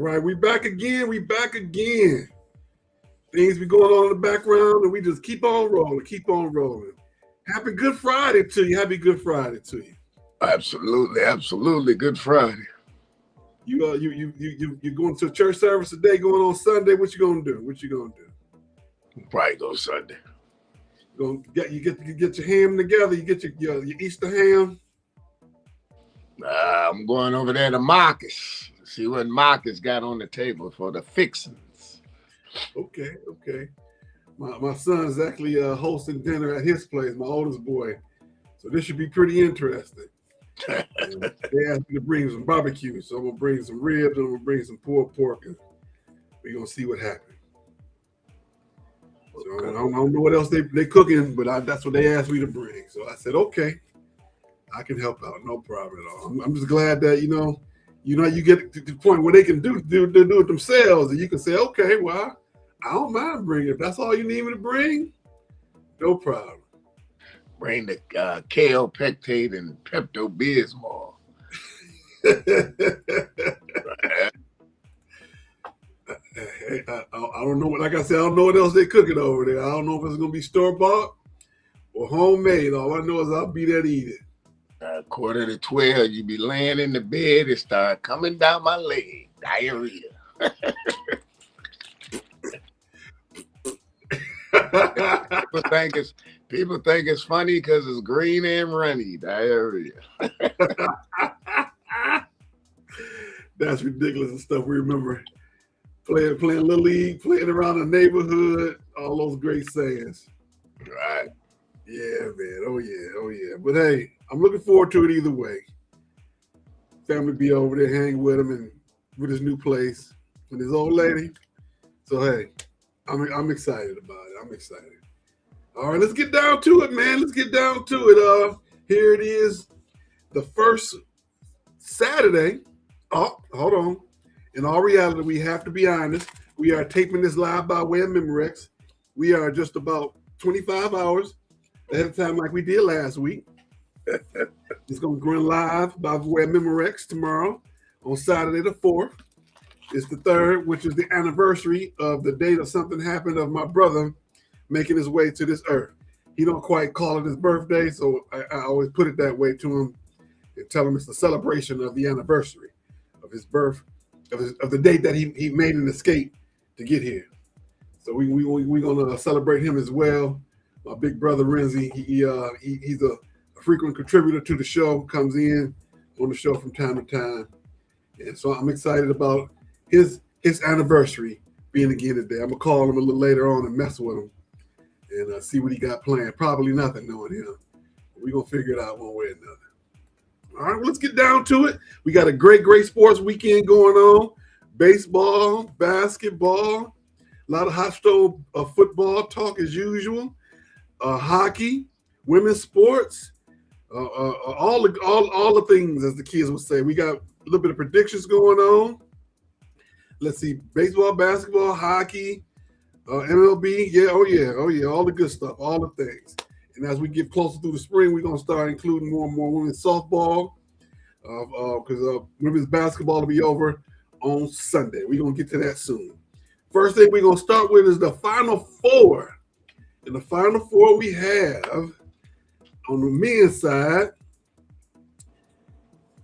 right. We back again. We back again. Things be going on in the background, and we just keep on rolling, keep on rolling. Happy Good Friday to you. Happy Good Friday to you. Absolutely, absolutely. Good Friday. You going to a church service today? Going on Sunday? What you gonna do? What you gonna do? Probably go Sunday. You get your ham together. You get your Easter ham. I'm going over there to Marcus. See what Marcus got on the table for the fixings. Okay. My son's actually hosting dinner at his place, my oldest boy. So this should be pretty interesting. They asked me to bring some barbecue, so I'm gonna bring some ribs and I'm gonna bring some pulled pork, and we're gonna see what happens. So I don't know what else they cooking, but that's what they asked me to bring. So I said, okay, I can help out, no problem at all. I'm just glad that you get to the point where they can do it themselves, and you can say, okay, well, I don't mind bringing it. If that's all you need me to bring, no problem. Bring the kale pectate and Pepto Bismol. I don't know. Like I said, I don't know what else they're cooking over there. I don't know if it's gonna be store bought or homemade. All I know is I'll be there to eat it. 11:45, you be laying in the bed, it start coming down my leg, diarrhea. People think it's funny because it's green and runny, diarrhea. That's ridiculous and stuff. We remember playing Little League, playing around the neighborhood, all those great sayings. Right. Yeah, man. Oh yeah. But hey, I'm looking forward to it either way. Family be over there, hang with him and with his new place, with his old lady. So hey, I'm excited about it. I'm excited. All right, let's get down to it, man. Let's get down to it. Here it is, the first Saturday. Oh, hold on. In all reality, we have to be honest. We are taping this live by way of Memorex. We are just about 25 hours ahead of time like we did last week. It's going to run live by way of Memorex tomorrow on Saturday the 4th. It's the 3rd, which is the anniversary of the date of something happened of my brother making his way to this earth. He don't quite call it his birthday, so I always put it that way to him and tell him it's the celebration of the anniversary of his birth, of the date that he made an escape to get here. So we're gonna celebrate him as well. My big brother Renzi, he's a frequent contributor to the show, comes in on the show from time to time, and so I'm excited about his anniversary being again today. I'm gonna call him a little later on and mess with him and see what he got planned. Probably nothing, knowing him. We're gonna figure it out one way or another. All right, well, let's get down to it. We got a great sports weekend going on. Baseball, basketball, a lot of hot stove football talk as usual. Hockey, women's sports, all the things, as the kids would say. We got a little bit of predictions going on. Let's see, baseball, basketball, hockey, MLB. Oh yeah, all the good stuff, all the things. And as we get closer through the spring, we're going to start including more and more women's softball because women's basketball will be over on Sunday. We're going to get to that soon. First thing we're going to start with is the Final Four. And the Final Four we have on the men's side,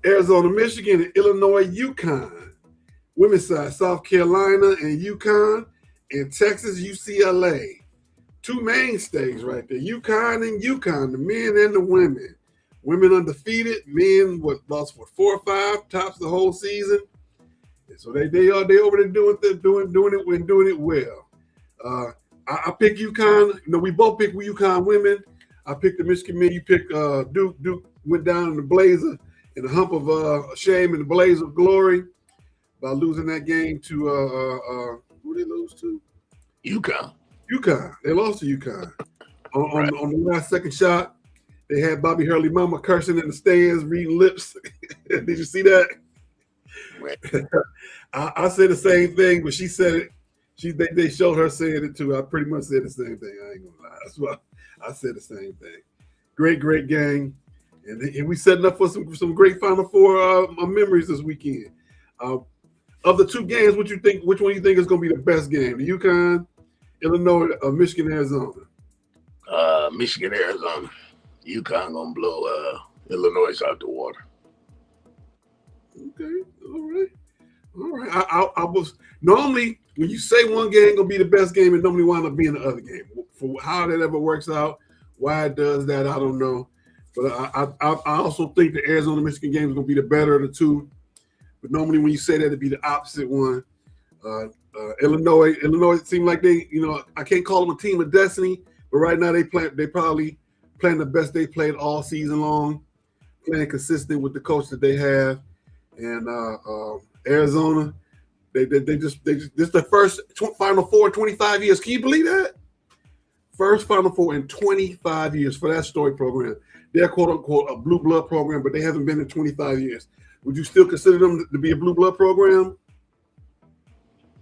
Arizona, Michigan, and Illinois, UConn. Women's side, South Carolina and UConn, and Texas, UCLA. Two mainstays right there, UConn, the men and the women. Women undefeated, men lost 4 or 5 tops the whole season. And so they over there doing it well. I picked UConn. We both picked UConn women. I picked the Michigan men. You picked Duke. Duke went down in the blazer, in the hump of shame and the blaze of glory by losing that game to who did they lose to? UConn. They lost to UConn. On the last second shot, they had Bobby Hurley mama cursing in the stands, reading lips. Did you see that? I said the same thing, but she said it. They showed her saying it too. I pretty much said the same thing. I ain't gonna lie. That's why I said the same thing. Great game, and we setting up for some great Final Four memories this weekend. Of the two games, what you think? Which one you think is going to be the best game? The UConn, Illinois, or Michigan, Arizona? Michigan, Arizona. UConn gonna blow Illinois out the water. Okay, all right. I was normally when you say one game gonna be the best game, it normally wind up being the other game. For how that ever works out, why it does that, I don't know. But I also think the Arizona Michigan game is gonna be the better of the two. But normally when you say that, it'd be the opposite one. Illinois seem like they, I can't call them a team of destiny, but right now they probably playing the best they played all season long, playing consistent with the coach that they have. And Arizona, they just this is the first Final Four in 25 years. Can you believe that? First Final Four in 25 years for that Story program. They're quote unquote a blue blood program, but they haven't been in 25 years. Would you still consider them to be a blue blood program?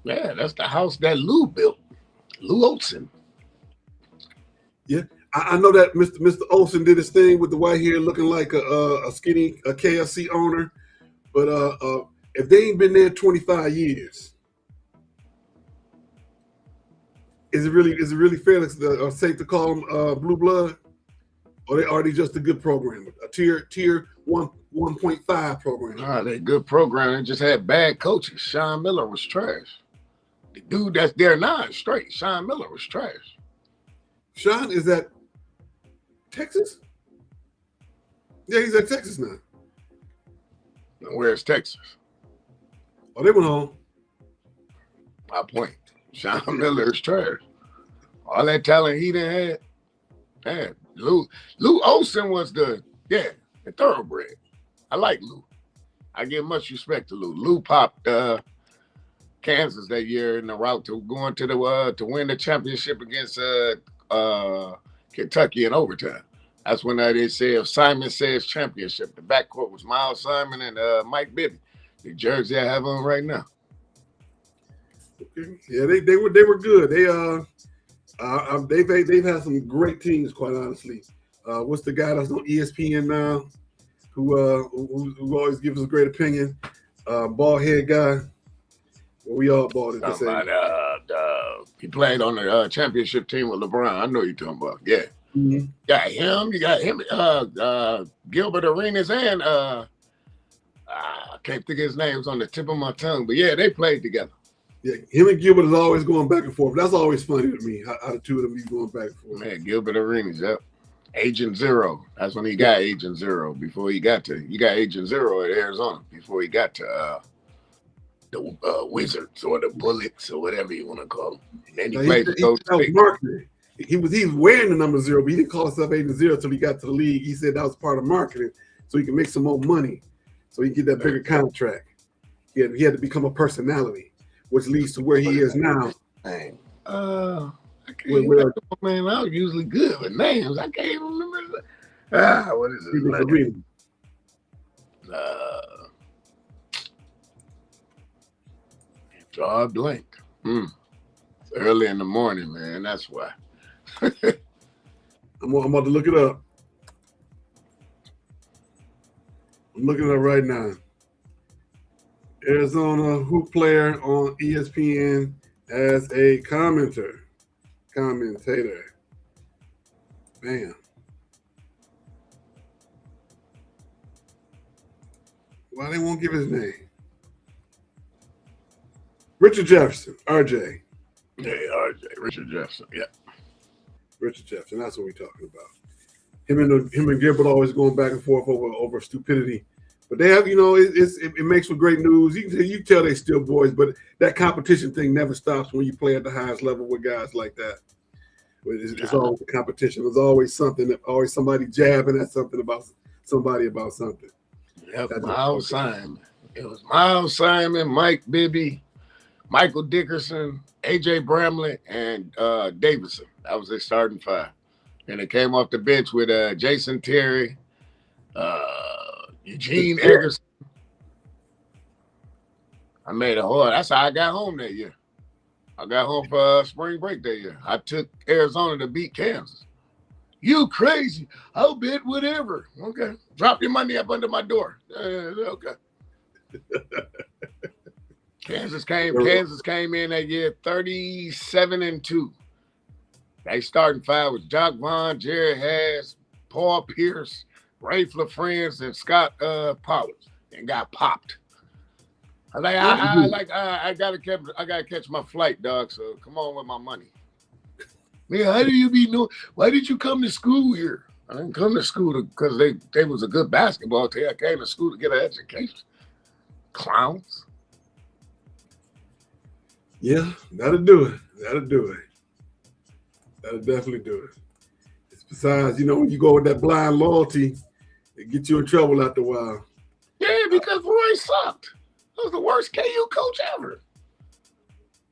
Yeah, that's the house that Lou built. Lou Olson. Yeah, I know that Mr. Olsen did his thing with the white hair, looking like a skinny KFC owner. But if they ain't been there 25 years, is it really fair or safe to call them blue blood, or are they just a good program, a tier 1.5 program? Nah, they good program. They just had bad coaches. Sean Miller was trash. The dude that's there now is straight. Sean Miller was trash. Sean is at Texas? Yeah, he's at Texas now. And where's Texas? Oh, they went home. My point. Sean Miller is trash. All that talent he done had. Man, Lou Olsen was the thoroughbred. I like Lou. I give much respect to Lou. Lou popped Kansas that year in the route to going to the to win the championship against Kentucky in overtime. That's when they said if Simon says championship. The backcourt was Miles Simon and Mike Bibby. The jersey I have on right now. Okay. Yeah, they were good. They've had some great teams, quite honestly. What's the guy that's on ESPN now, who always gives us a great opinion? Bald head guy. Well, we all bald at the same. He played on the championship team with LeBron. I know you're talking about. Yeah. Mm-hmm. You got him, Gilbert Arenas, and I can't think of his names on the tip of my tongue, but yeah, they played together. Yeah, him and Gilbert is always going back and forth. That's always funny to me, how the two of them be going back and forth. Man, Gilbert Arenas, yep. Agent Zero. That's when he got Agent Zero. Before he got Agent Zero at Arizona. Before he got to the Wizards or the Bullets or whatever you want to call them. And then he played those marketing. He was wearing the number 0, but he didn't call himself Agent Zero until he got to the league. He said that was part of marketing, so he can make some more money, so he can get that bigger contract. He had to become a personality, which leads to where he is now. Dang. I can't remember, man. I was usually good with names. I can't even remember. What is it? Draw a blank. It's early in the morning, man. That's why. I'm about to look it up. I'm looking it up right now. Arizona hoop player on ESPN as a commentator. Bam. Why they won't give his name? Richard Jefferson, RJ. Yeah, RJ. Richard Jefferson. Yeah. Richard Jefferson. That's what we're talking about. Him and Gilbert always going back and forth over stupidity. But they have, it makes for great news. You tell they still boys, but that competition thing never stops when you play at the highest level with guys like that. It's always a competition. There's always something, always somebody jabbing at something about somebody about something. Yep, Miles Simon. It was Miles Simon, Mike Bibby, Michael Dickerson, AJ Bramlett, and Davidson. That was their starting five. And it came off the bench with Jason Terry, Eugene Eggerson. I made a whole. That's how I got home that year. I got home for spring break that year. I took Arizona to beat Kansas. You crazy. I'll bet whatever. Okay. Drop your money up under my door. Okay. Kansas came in that year 37-2. They starting five was Jock Vaughn, Jerry Hass, Paul Pierce, Ray LaFrance, and Scott Pollard, and got popped. I gotta catch my flight, dog. So come on with my money. Man, how do you be new? Why did you come to school here? I didn't come to school because they was a good basketball team. I came to school to get an education. Clowns. Yeah, that'll do it. That'll definitely do it. Besides, when you go with that blind loyalty, it gets you in trouble after a while. Yeah, because Roy sucked. He was the worst KU coach ever.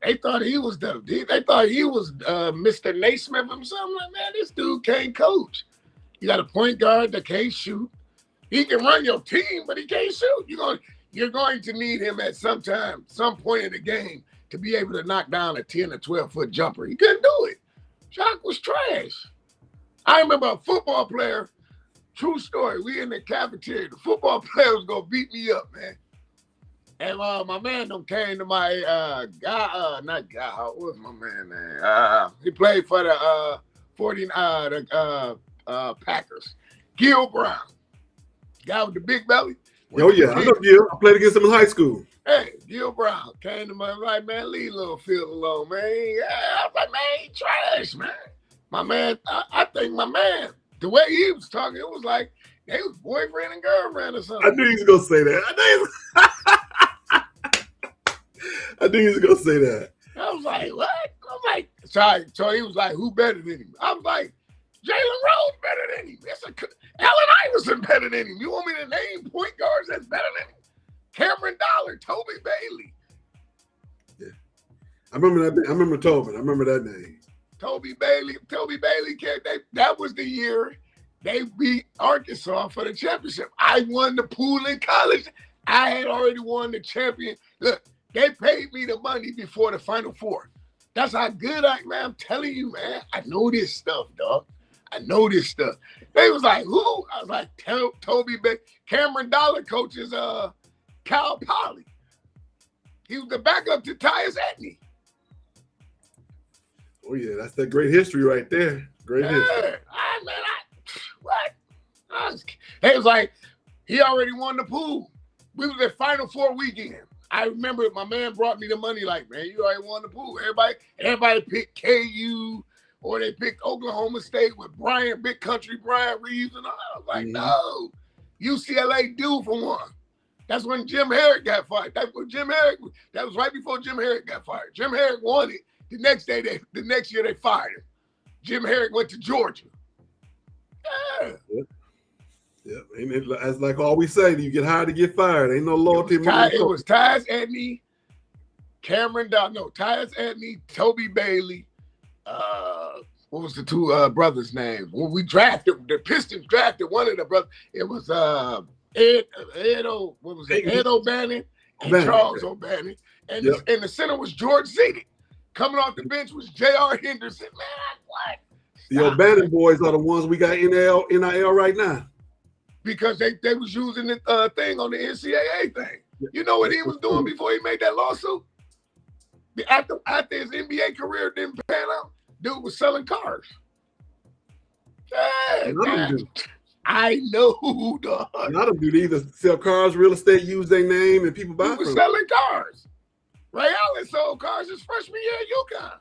They thought he was Mr. Naismith or something like that. This dude can't coach. You got a point guard that can't shoot. He can run your team, but he can't shoot. You're going to need him at some point in the game to be able to knock down a 10 or 12-foot jumper. He couldn't do it. Jock was trash. I remember a football player, true story, we in the cafeteria. The football player was going to beat me up, man. And my man came to my what was my man name? He played for the Packers. Gil Brown. Guy with the big belly. Oh, yeah, I know Gil. I played against him in high school. Hey, Gil Brown came to my right, man, leave little field alone, man. Yeah, I was like, man, he trash, man. My man, I think my man, the way he was talking, it was like they was boyfriend and girlfriend or something. I knew he was going to say that. I knew he was going to say that. I was like, what? I'm like, so he was like, who better than him? I was like, Jalen Rose better than him. Allen Iverson better than him. You want me to name point guards that's better than him? Cameron Dollar, Toby Bailey. Yeah. I remember that. I remember Tobin. I remember that name. Toby Bailey, that was the year they beat Arkansas for the championship. I won the pool in college. I had already won the champion. Look, they paid me the money before the Final Four. That's how good man. I'm telling you, man. I know this stuff, dog. I know this stuff. They was like, who? I was like, Toby Bailey. Cameron Dollar coaches Cal Poly. He was the backup to Tyus Etney. Oh, yeah, that's that great history right there. Great history. What? It was like, he already won the pool. We was at Final Four weekend. I remember my man brought me the money like, man, you already won the pool. Everybody picked KU or they picked Oklahoma State with Big Country Brian Reeves and all. I was like, no. UCLA due for one. That's when Jim Herrick got fired. That was right before Jim Herrick got fired. Jim Herrick won it. The next year they fired him. Jim Herrick went to Georgia. Yeah. Yep. That's like all we say. You get hired to get fired. Ain't no loyalty. It was Tyus Etney, Tyus Etney, Toby Bailey. What was the two brothers' names? When we drafted, the Pistons drafted one of the brothers. It was Ed O'Bannon and Charles O'Bannon. And the center was George Zedek. Coming off the bench was J.R. Henderson. Man, what? The O'Bannon boys are the ones we got NIL right now. Because they was using the thing on the NCAA thing. You know what he was doing before he made that lawsuit? After his NBA career didn't pan out, dude was selling cars. Yeah, I know, dog. Not them dude either. Sell cars, real estate, use their name, and people buy from them. He was selling cars. Ray Allen sold cars his freshman year at UConn.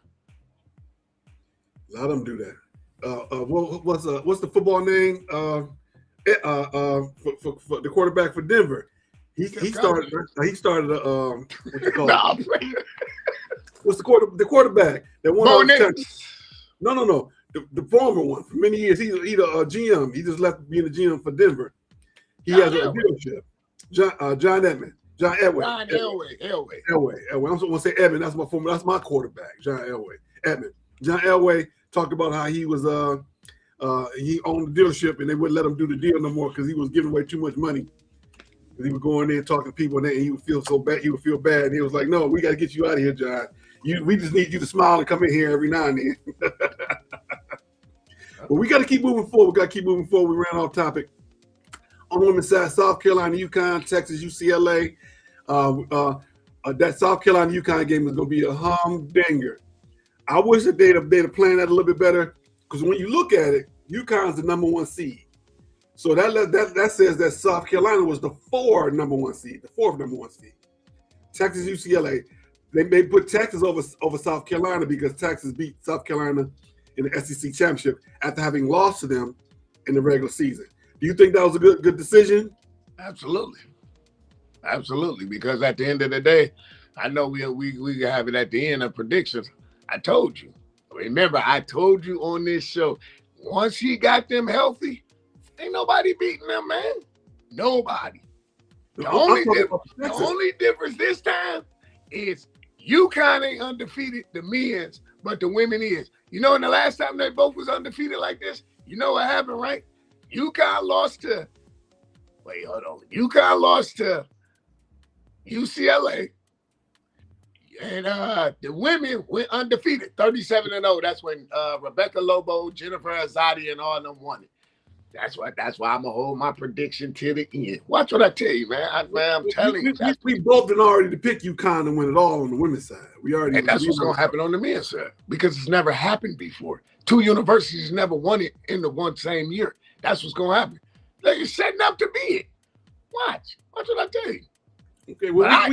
A lot of them do that. What's the football name? For the quarterback for Denver. He started what you call what's the quarterback that won? No. The former one for many years. He's a GM. He just left being a GM for Denver. He has a dealership. John Edway. I'm supposed to say Edmund. That's my quarterback, John Elway. Edmund. John Elway talked about how he was he owned the dealership and they wouldn't let him do the deal no more because he was giving away too much money. He would go in there and talk to people and he would feel so bad. He would feel bad. And he was like, no, we got to get you out of here, John. We just need you to smile and come in here every now and then. But we got to keep moving forward. We ran off topic. On the women's side, South Carolina, UConn, Texas, UCLA. that South Carolina UConn game is going to be a humdinger. I wish that they'd have planned that a little bit better, because when you look at it, UConn's the number 1 seed. So that says that South Carolina was the 4th number 1 seed. Texas, UCLA, they put Texas over South Carolina because Texas beat South Carolina in the SEC championship after having lost to them in the regular season. Do you think that was a good decision? Absolutely. Because at the end of the day, I know we have it at the end of predictions. I told you. Remember, I told you on this show, once he got them healthy, ain't nobody beating them, man. Nobody. The only difference this time is UConn ain't undefeated, the men's, but the women is. You know, in the last time they both was undefeated like this, you know what happened, right? UConn lost to UCLA. And the women went undefeated, 37-0. That's when Rebecca Lobo, Jennifer Azadi, and all of them won it. That's why I'm gonna hold my prediction till the end. Watch what I tell you, man. I'm telling you. We both been already to pick UConn to win it all on the women's side. And that's what's gonna happen on the men's side, because it's never happened before. 2 universities never won it in the one same year. That's what's gonna happen. They're setting up to be it. Watch what I tell you. Okay, well, I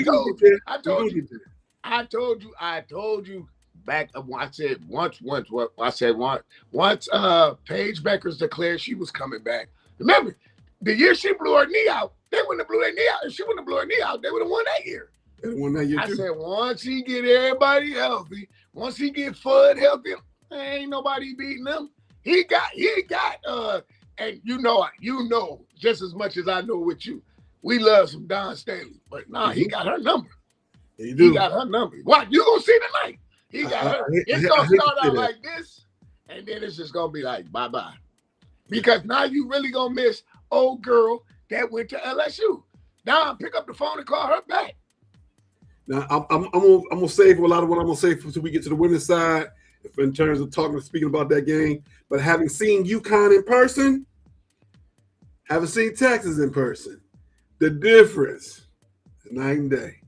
told you back up when I said once Paige Beckers declared she was coming back. Remember, the year she blew her knee out, they wouldn't have blew their knee out. If she wouldn't have blew her knee out, they would have won that year. I said, once he get everybody healthy, once he get Fudd healthy, ain't nobody beating him. He got and you know just as much as I know with you. We love some Don Staley, but he got her number. He got her number. What you gonna see tonight? He got her. It's gonna start out like this, and then it's just gonna be like bye-bye. Because now you really gonna miss old girl that went to LSU. Now pick up the phone and call her back. Now I'm gonna save a lot of what I'm gonna say until we get to the women's side, in terms of speaking about that game. But having seen UConn in person, having seen Texas in person, the difference is night and day.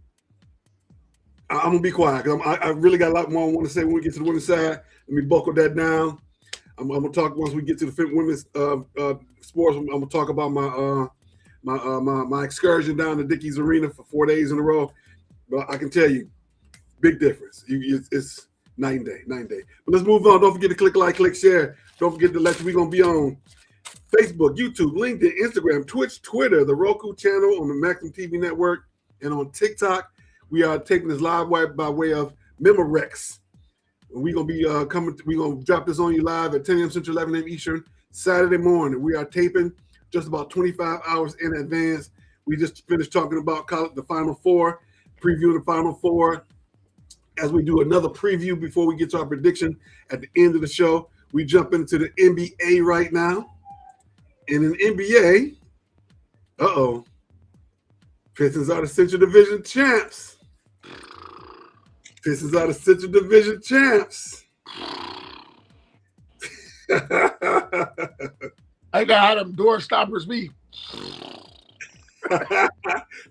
I'm gonna be quiet because I really got a lot more I want to say when we get to the women's side. Let me buckle that down. I'm gonna talk once we get to the women's sports. I'm gonna talk about my excursion down to Dickies Arena for 4 days in a row. But I can tell you, big difference. It's night and day. But let's move on. Don't forget to click like, click share. Don't forget to let you. We're gonna be on Facebook, YouTube, LinkedIn, Instagram, Twitch, Twitter, the Roku channel on the Maximum TV network, and on TikTok. We are taking this live by way of Memorex. We're going to be we're going to drop this on you live at 10 a.m. Central, 11 a.m. Eastern, Saturday morning. We are taping just about 25 hours in advance. We just finished talking about the Final Four, previewing the Final Four. As we do another preview before we get to our prediction at the end of the show, we jump into the NBA right now. And in NBA, Pistons are the Central Division champs. I got how them door stoppers be. The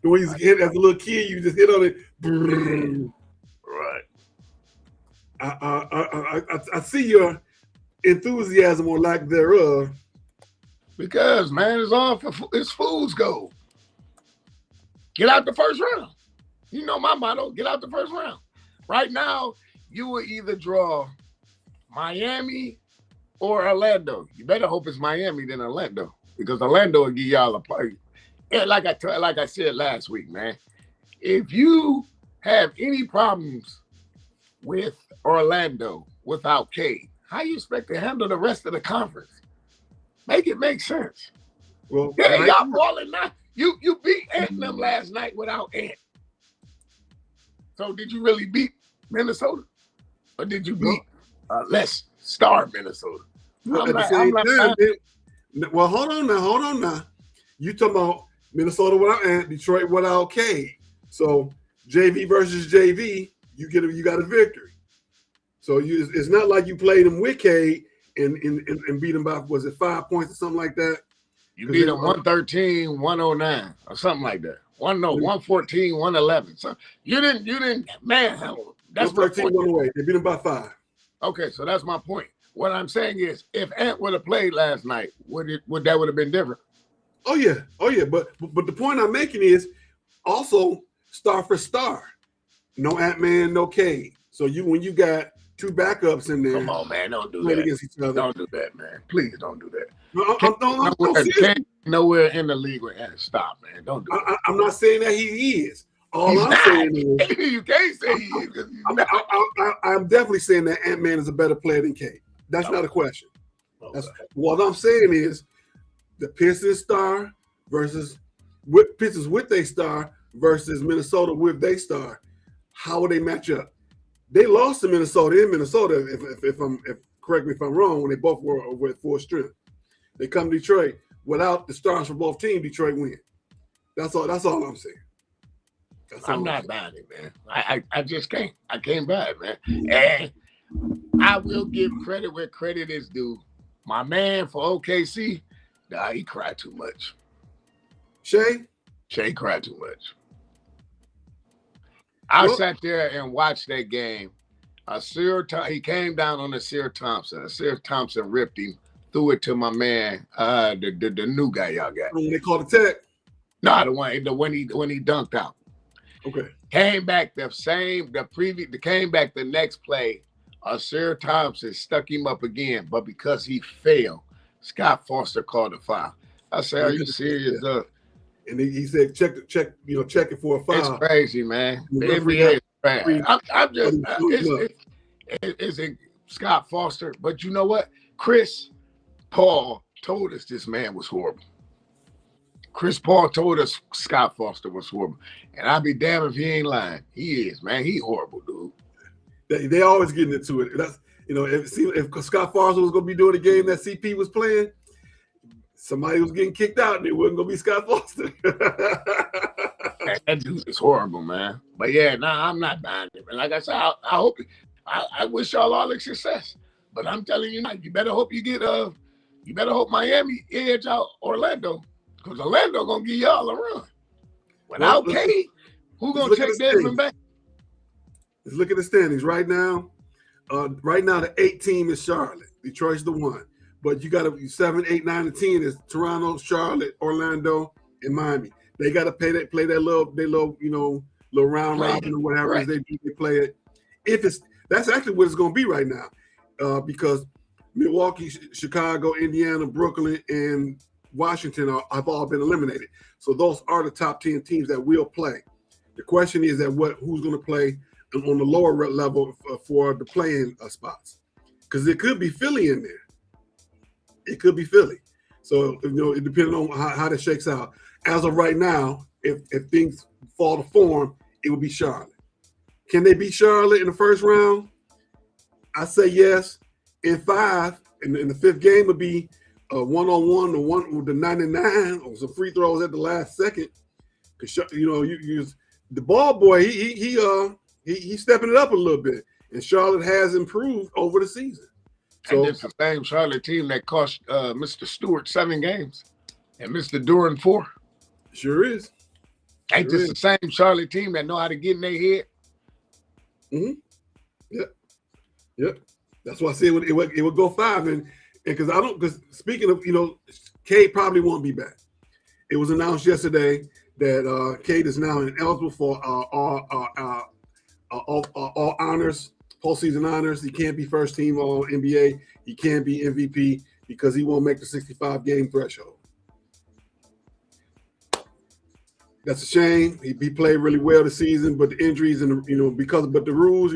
way you hit as a little kid, you just hit on it. Right. I see your enthusiasm or lack thereof. Because, man, it's fool's gold. Get out the first round. You know my motto, get out the first round. Right now, you will either draw Miami or Orlando. You better hope it's Miami than Orlando, because Orlando will give y'all a party. And like I said last week, man, if you have any problems with Orlando without Cade, how you expect to handle the rest of the conference? Make it make sense. Well, yeah, y'all balling now. You beat Ant and them last night without Ant. So did you really beat Minnesota? Or did you beat less star Minnesota? Well, hold on now. You talking about Minnesota without Ant, Detroit without Cade. So JV versus JV, you got a victory. So it's not like you played him with Cade and beat him by, was it 5 points or something like that? You beat him 113, 109, or something like that. 114, 111. So you didn't, man. That's my 13 point. went away. They beat them by 5. Okay, so that's my point. What I'm saying is, if Ant would have played last night, would that would have been different? Oh yeah. But the point I'm making is also star for star. No Ant-Man, no Cade. So when you got 2 backups in there, Come on, man, don't do playing that. against each other. Don't do that, man. Please don't do that. No, I'm serious. Nowhere in the league with Ant. Stop, man. Don't do that. I'm not saying that he is. All I'm saying is you can't say he is. I'm definitely saying that Ant-Man is a better player than Cade. That's not a question. Okay. What I'm saying is the Pistons star versus Pistons with their star versus Minnesota with their star. How would they match up? They lost to Minnesota in Minnesota. If correct me if I'm wrong, when they both were at full strength. They come to Detroit without the stars for both teams. Detroit win. That's all I'm saying. I'm not buying it, man. I just can't. I can't buy it, man. And I will give credit where credit is due. My man for OKC, he cried too much. Shay cried too much. I sat there and watched that game. He came down on Asir Thompson. Asir Thompson ripped him, threw it to my man, the new guy y'all got. When they called the tech? No, when he dunked out. Okay. Came back the next play. Asir Thompson stuck him up again, but because he failed, Scott Foster called a foul. I said, "Are you serious, Doug?" And he said, "Check it for a foul." It's crazy, man. The NBA is bad. I'm just it's Scott Foster, but you know what? Chris Paul told us this man was horrible. Chris Paul told us Scott Foster was horrible, and I'd be damned if he ain't lying. He is, man. He horrible, dude. They always getting into it. That's if Scott Foster was going to be doing the game that CP was playing, somebody was getting kicked out, and it wasn't going to be Scott Foster. That dude is horrible, man. But yeah, I'm not buying it. And like I said, I wish y'all all the success. But I'm telling you now, you better hope Miami edge out Orlando, because Orlando gonna give y'all a run. Without Cade, who gonna check Desmond back? Let's look at the standings right now. Right now, the 8 team is Charlotte. Detroit's the 1. But you got to 7, 8, 9, and 10 is Toronto, Charlotte, Orlando, and Miami. They got to play that little round robin or whatever right. They do. They play it. That's actually what it's going to be right now, because Milwaukee, Chicago, Indiana, Brooklyn, and Washington have all been eliminated. So those are the top 10 teams that will play. The question is who's going to play on the lower level for the playing spots, because it could be Philly in there. It could be Philly. So it depends on how that shakes out. As of right now, if things fall to form, it would be Charlotte. Can they beat Charlotte in the first round? I say yes. In 5, and the 5th game would be a 1-on-1, the one with the 99, or some free throws at the last second. Because the ball boy, he's stepping it up a little bit, and Charlotte has improved over the season. So and it's the same Charlotte team that cost Mr. Stewart 7 games and Mr. Duran 4. Sure is. Ain't this the same Charlotte team that know how to get in their head? Mm-hmm. Yep. That's why I said it would go 5, and because speaking of Cade probably won't be back. It was announced yesterday that Cade is now eligible for all honors, postseason honors. He can't be first team All NBA. He can't be MVP because he won't make the 65-game threshold. That's a shame. He played really well this season, but the injuries and the rules,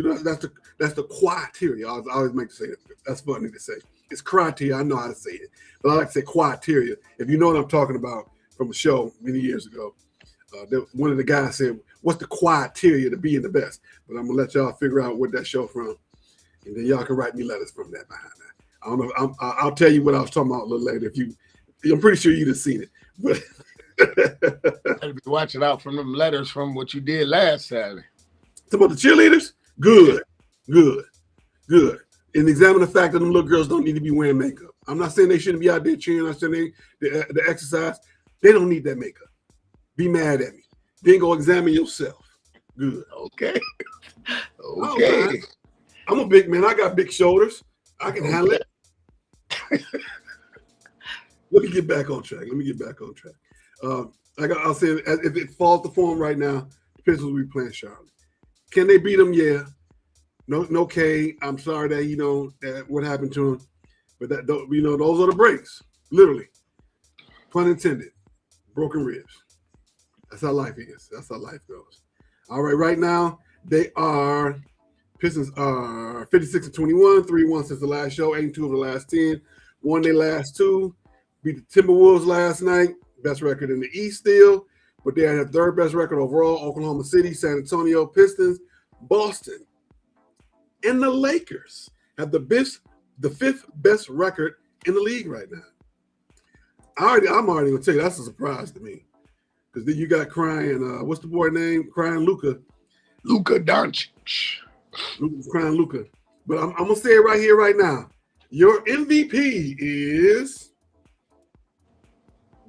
that's the criteria. I always make to say that. That's funny to say. It's criteria. I know how to say it, but I like to say criteria. If you know what I'm talking about from a show many years ago, one of the guys said, "What's the criteria to being the best?" But I'm gonna let y'all figure out what that show from, and then y'all can write me letters from that behind that. I don't know. I'll tell you what I was talking about a little later. I'm pretty sure you'd have seen it, but. I'd be watching out from them letters from what you did last Saturday. Talk about the cheerleaders? Good. And examine the fact that them little girls don't need to be wearing makeup. I'm not saying they shouldn't be out there cheering. I'm saying the exercise. They don't need that makeup. Be mad at me. Then go examine yourself. Good. Okay. Right. I'm a big man. I got big shoulders. I can handle it. Let me get back on track. Like I'll say, if it falls to form right now, the Pistons will be playing Charlotte. Can they beat them? Yeah. No, K. I'm sorry that what happened to him, but those are the breaks. Literally, pun intended. Broken ribs. That's how life is. That's how life goes. All right, right now Pistons are 56-21, 3-1 since the last show, 8-2 of the last 10, won their last 2, beat the Timberwolves last night, best record in the East still, but they have third best record overall. Oklahoma City, San Antonio, Pistons, Boston, and the Lakers have the fifth best record in the league right now. I'm already gonna tell you that's a surprise to me. Because then you got crying, what's the boy name? Crying Luka. Luka Doncic. Crying Luka. But I'm going to say it right here, right now. Your MVP is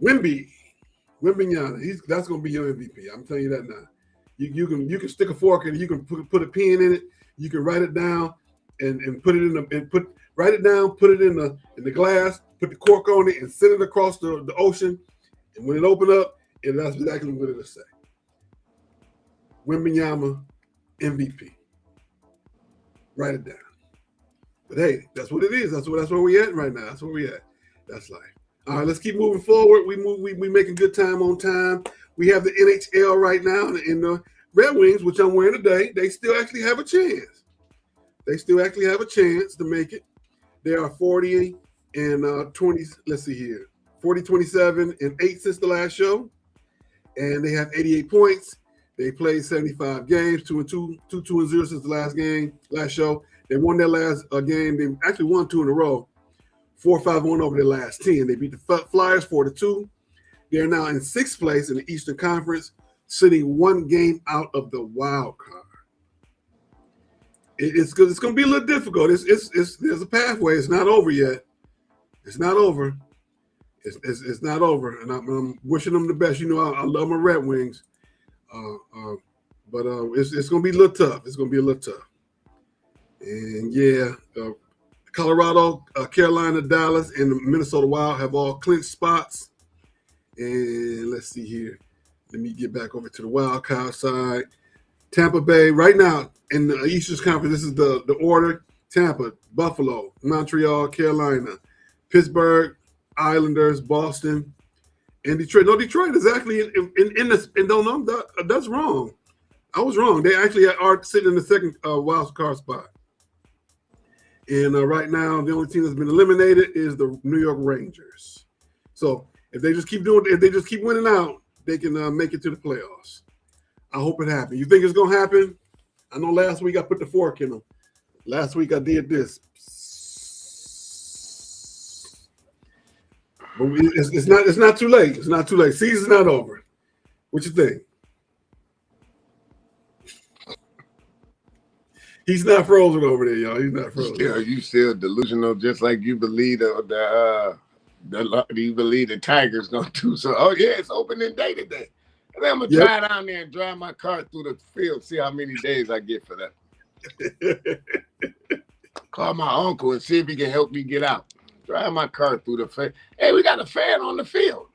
Wemby. Wembanyama. That's going to be your MVP. I'm telling you that now. You can stick a fork in it. You can put a pen in it. You can write it down and put it in write it down. Put it in the glass. Put the cork on it and send it across the ocean. And when it open up, that's exactly what it'll say. Wembanyama MVP. Write it down. But hey, that's what it is. That's where we at right now. That's where we at. That's life. All right, let's keep moving forward. We making good time on time. We have the NHL right now, and the Red Wings, which I'm wearing today, they still actually have a chance. They still actually have a chance to make it. They are 40 and 20. Let's see here, 40, 27 and 8 since the last show. And they have 88 points. They played 75 games, 2-0 since the last show. They won their last game. They actually won 2 in a row, 4-5-1 over their last 10. They beat the Flyers 4-2. They're now in 6th place in the Eastern Conference, sitting 1 game out of the wild card. It's going to be a little difficult. There's a pathway. It's not over yet. It's not over. It's not over, and I'm wishing them the best. I love my Red Wings, but it's going to be a little tough. It's going to be a little tough. And yeah, Colorado, Carolina, Dallas, and the Minnesota Wild have all clinched spots. And let's see here. Let me get back over to the wild card side. Tampa Bay, right now in the Eastern Conference, this is the order. Tampa, Buffalo, Montreal, Carolina, Pittsburgh, Islanders, Boston, and Detroit. No, Detroit is actually in this. And don't know that's wrong. I was wrong. They actually are sitting in the second wild card spot. And right now, the only team that's been eliminated is the New York Rangers. So if they just keep winning out, they can make it to the playoffs. I hope it happens. You think it's gonna happen? I know last week I put the fork in them. Last week I did this. But it's not too late. It's not too late. Season's not over. What you think? He's not frozen over there, y'all. He's not frozen. Yeah, you still delusional, just like you believe the Tigers gonna do so. Oh yeah, it's opening day today. And then I'm gonna drive down there and drive my car through the field, see how many days I get for that. Call my uncle and see if he can help me get out. Drive my car through the fan. Hey, we got a fan on the field.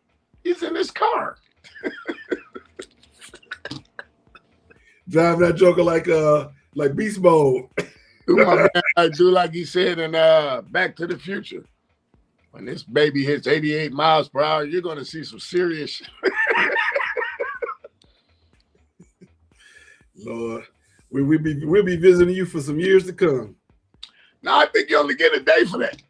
He's in his car. Driving that joker like beast mode. I do like he said in Back to the Future. When this baby hits 88 miles per hour, you're gonna see some serious shit. Lord, we'll be visiting you for some years to come. No, I think you only get a day for that.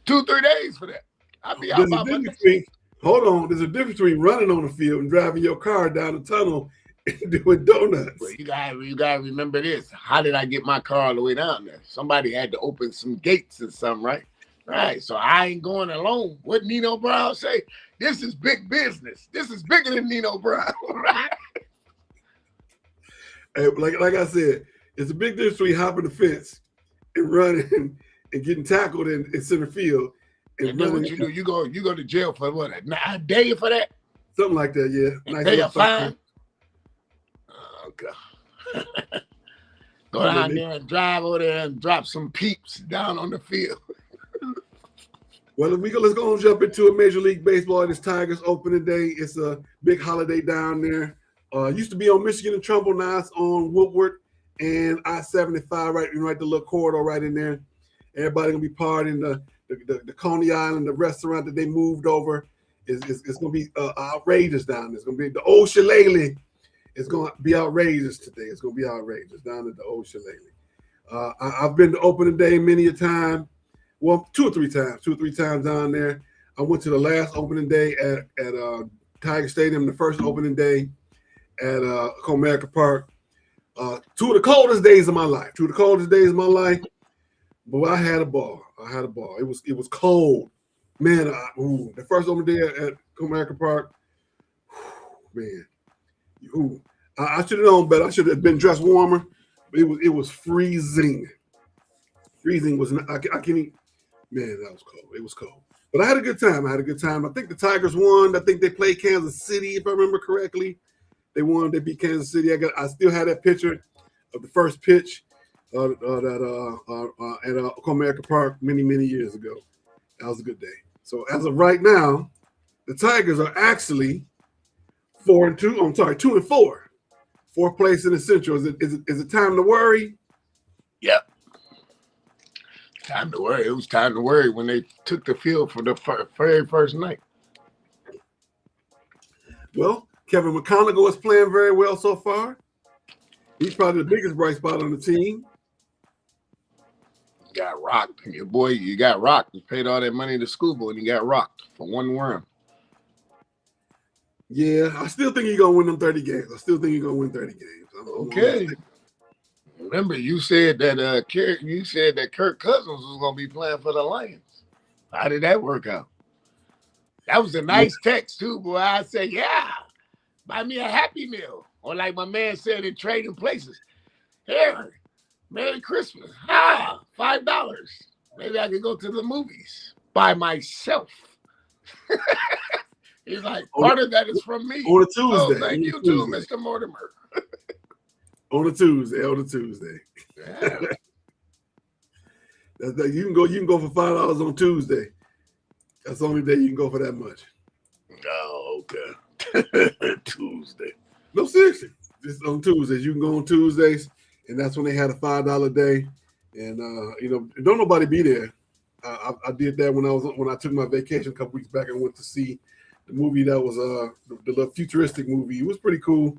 2-3 days for that. I'll be out by Monday. Hold on, there's a difference between running on the field and driving your car down the tunnel and doing donuts. Well, you gotta remember this. How did I get my car all the way down there? Somebody had to open some gates or something, right? Right. So I ain't going alone. What Nino Brown say? This is big business. This is bigger than Nino Brown, right? Hey, like I said, it's a big difference between hopping the fence and running and getting tackled in center field. And then what you do? You go to jail for what? A day for that? Something like that, yeah. Nice pay a fine. Okay. Go down there and drive over there and drop some peeps down on the field. Well, let's go and jump into a Major League Baseball. It's Tigers opening day. It's a big holiday down there. Used to be on Michigan and Trumbull. Now it's on Woodward and I-75, right the little corridor right in there. Everybody gonna be partying. The Coney Island, the restaurant that they moved over, is gonna be outrageous down there. It's gonna be the old Shillelagh. It's gonna be outrageous today. It's gonna be outrageous down at the old Shillelagh. I've been to opening day many a time. Well, two or three times down there. I went to the last opening day at Tiger Stadium, the first opening day at Comerica Park. Two of the coldest days of my life. But I had a ball. It was cold. Man, the first opening day at Comerica Park, man. I should have known better. I should have been dressed warmer. But it was freezing. Freezing was not, I can't even. Man, that was cold. It was cold. But I had a good time. I think the Tigers won. I think they played Kansas City, if I remember correctly. They won. They beat Kansas City. I still had that picture of the first pitch at Comerica Park many, many years ago. That was a good day. So as of right now, the Tigers are actually 4-2. I'm sorry, 2-4. Fourth place in the Central. Is it time to worry? Yep. Time to worry. It was time to worry when they took the field for the very first night. Well, Kevin McConaughey is playing very well so far. He's probably the biggest bright spot on the team. Got rocked. Your boy, you got rocked. You paid all that money to school boy and you got rocked for one worm. Yeah, I still think he's going to win them 30 games. Okay. Remember, you said that Kirk Cousins was going to be playing for the Lions. How did that work out? That was a nice text, too, boy. I said, yeah, buy me a Happy Meal. Or like my man said in Trading Places, here, Merry Christmas. $5. Maybe I could go to the movies by myself. He's like, part of that is from me. On a Tuesday. Oh, thank you too, Mr. Mortimer. On a Tuesday. Yeah. You can go for $5 on Tuesday. That's the only day you can go for that much. Oh, okay. Tuesday. No, seriously. Just on Tuesdays. You can go on Tuesdays, and that's when they had a $5 day. And don't nobody be there. I did that when I took my vacation a couple weeks back and went to see the movie that was the little futuristic movie. It was pretty cool.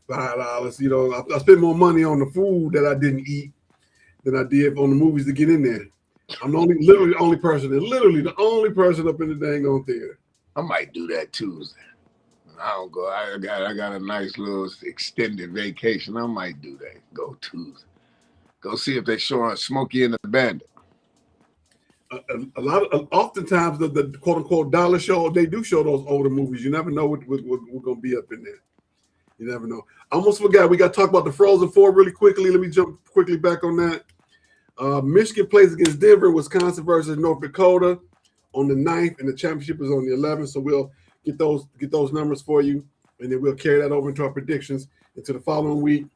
$5. I spent more money on the food that I didn't eat than I did on the movies to get in there. I'm literally the only person up in the dang on theater. I might do that Tuesday. I don't go. I got a nice little extended vacation. I might do that. Go Tuesday. Go see if they're showing Smokey and the Bandit. Oftentimes the quote unquote dollar show, they do show those older movies. You never know what we're gonna be up in there. You never know. I almost forgot. We got to talk about the Frozen Four really quickly. Let me jump quickly back on that. Michigan plays against Denver, Wisconsin versus North Dakota on the 9th, and the championship is on the 11th. So we'll get those numbers for you, and then we'll carry that over into our predictions into the following week.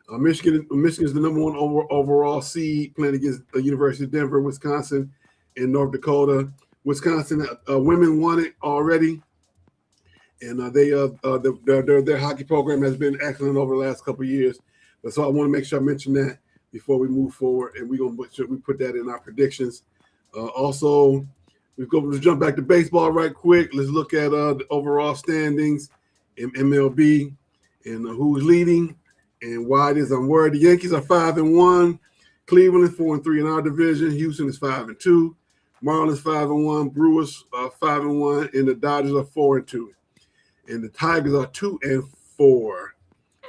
Michigan is the number one overall seed, playing against the University of Denver, Wisconsin, and North Dakota. Wisconsin women won it already, and their hockey program has been excellent over the last couple of years. But so I want to make sure I mention that before we move forward, and we're gonna make sure we put that in our predictions. Also, let's jump back to baseball right quick. Let's look at the overall standings in MLB and who's leading and why it is I'm worried. The Yankees are 5-1. Cleveland is 4-3 in our division. Houston is 5-2. Marlins 5-1. Brewers are 5-1, and the Dodgers are 4-2. And the Tigers are 2-4.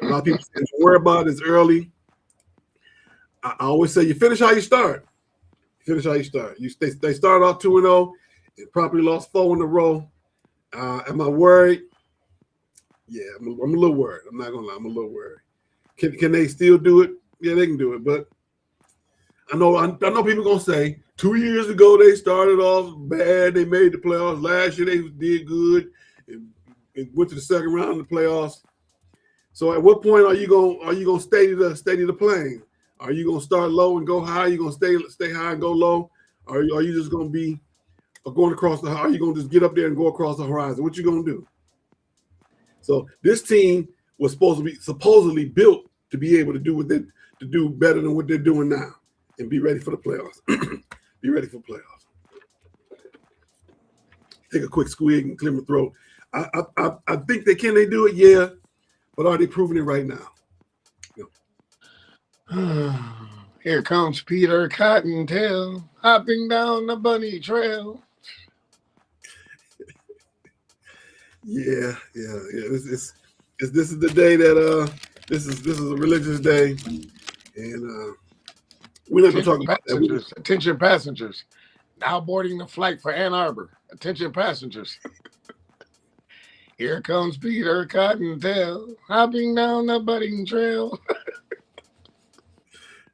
A lot of people worry about it early. I always say you finish how you start. They started off 2-0 and probably lost 4 in a row. Am I worried? Yeah, I'm a little worried. I'm not gonna lie, I'm a little worried. Can they still do it? Yeah, they can do it. But I know people gonna say 2 years ago they started off bad. They made the playoffs. Last year they did good and went to the second round of the playoffs. So at what point are you gonna steady the plane? Are you gonna start low and go high? Are you gonna stay high and go low? Or are you just gonna be going across the? Are you gonna just get up there and go across the horizon? What you gonna do? So this team was supposedly built to be able to do to do better than what they're doing now and be ready for the playoffs. Be ready for playoffs. Take a quick squeak and clear my throat. I think they do it, yeah, but are they proving it right now? No. Here comes Peter Cottontail hopping down the bunny trail. Yeah. This is the day that this is a religious day, and we're not going to talk about that. Attention passengers, now boarding the flight for Ann Arbor. Attention passengers. Here comes Peter Cottontail hopping down the bunny trail.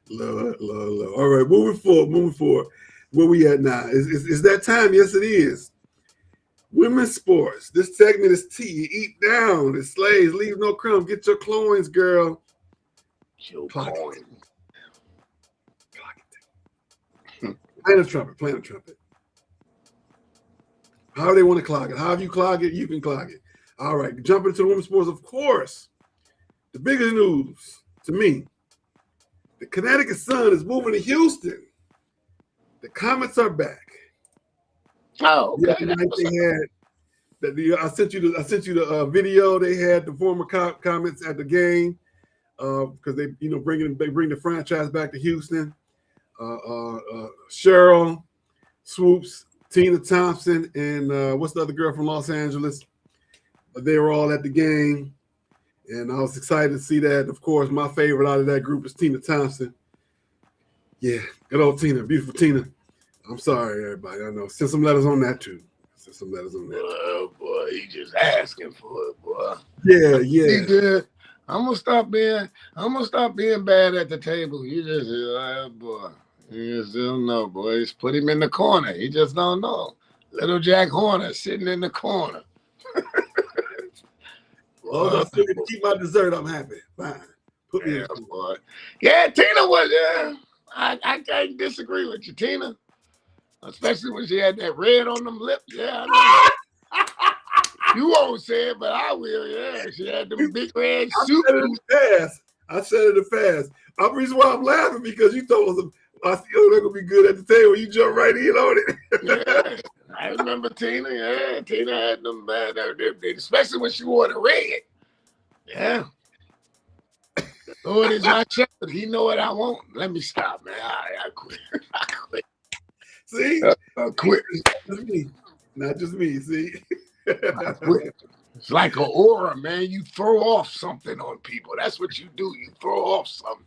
Lord. All right, moving forward. Where we at now? Is that time? Yes, it is. Women's sports. This segment is tea. Eat down. It slays. Leave no crumb. Get your coins, girl. Your coins. Playing a trumpet. How they want to clog it. However you clog it, you can clog it. All right, jumping into the women's sports, of course. The biggest news to me, the Connecticut Sun is moving to Houston. The Comets are back. Oh, okay. I sent you the video. They had the former Comets at the game because they bring the franchise back to Houston. Cheryl Swoops, Tina Thompson, and what's the other girl from Los Angeles? They were all at the game, and I was excited to see that. Of course, my favorite out of that group is Tina Thompson. Yeah, good old Tina, beautiful Tina. I'm sorry, everybody. I know. Send some letters on that too. Oh boy, he just asking for it, boy. Yeah. He good. I'm gonna stop being bad at the table. You just, boy. You just don't know, boy. Just put him in the corner. He just don't know. Little Jack Horner sitting in the corner. Well, I'm still gonna keep my dessert. I'm happy. Fine. Put me in. Boy. Yeah, Tina was. I can't disagree with you, Tina. Especially when she had that red on them lips. Yeah, I know. You won't say it, but I will. Yeah, she had them big red shoes. I said it fast. The reason why I'm laughing because you told us I feel they're gonna be good at the table. You jump right in on it. Yeah, I remember Tina. Yeah, Tina had them bad, especially when she wore the red. Yeah. Lord is my shepherd. He know what I want. Let me stop, man. I quit. See? I quit. Not just me. See? I quit. It's like an aura, man. You throw off something on people. That's what you do. You throw off something.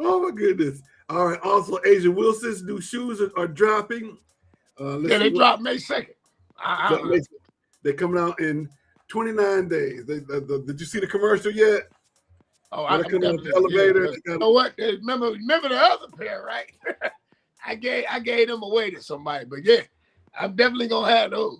Oh my goodness! All right. Also, Asia Wilson's new shoes are dropping. They dropped May 2nd. They're coming out in 29 days. Did you see the commercial yet? Oh, I come on the elevator. Yeah. You know what? Remember the other pair, right? I gave them away to somebody, but yeah, I'm definitely gonna have those.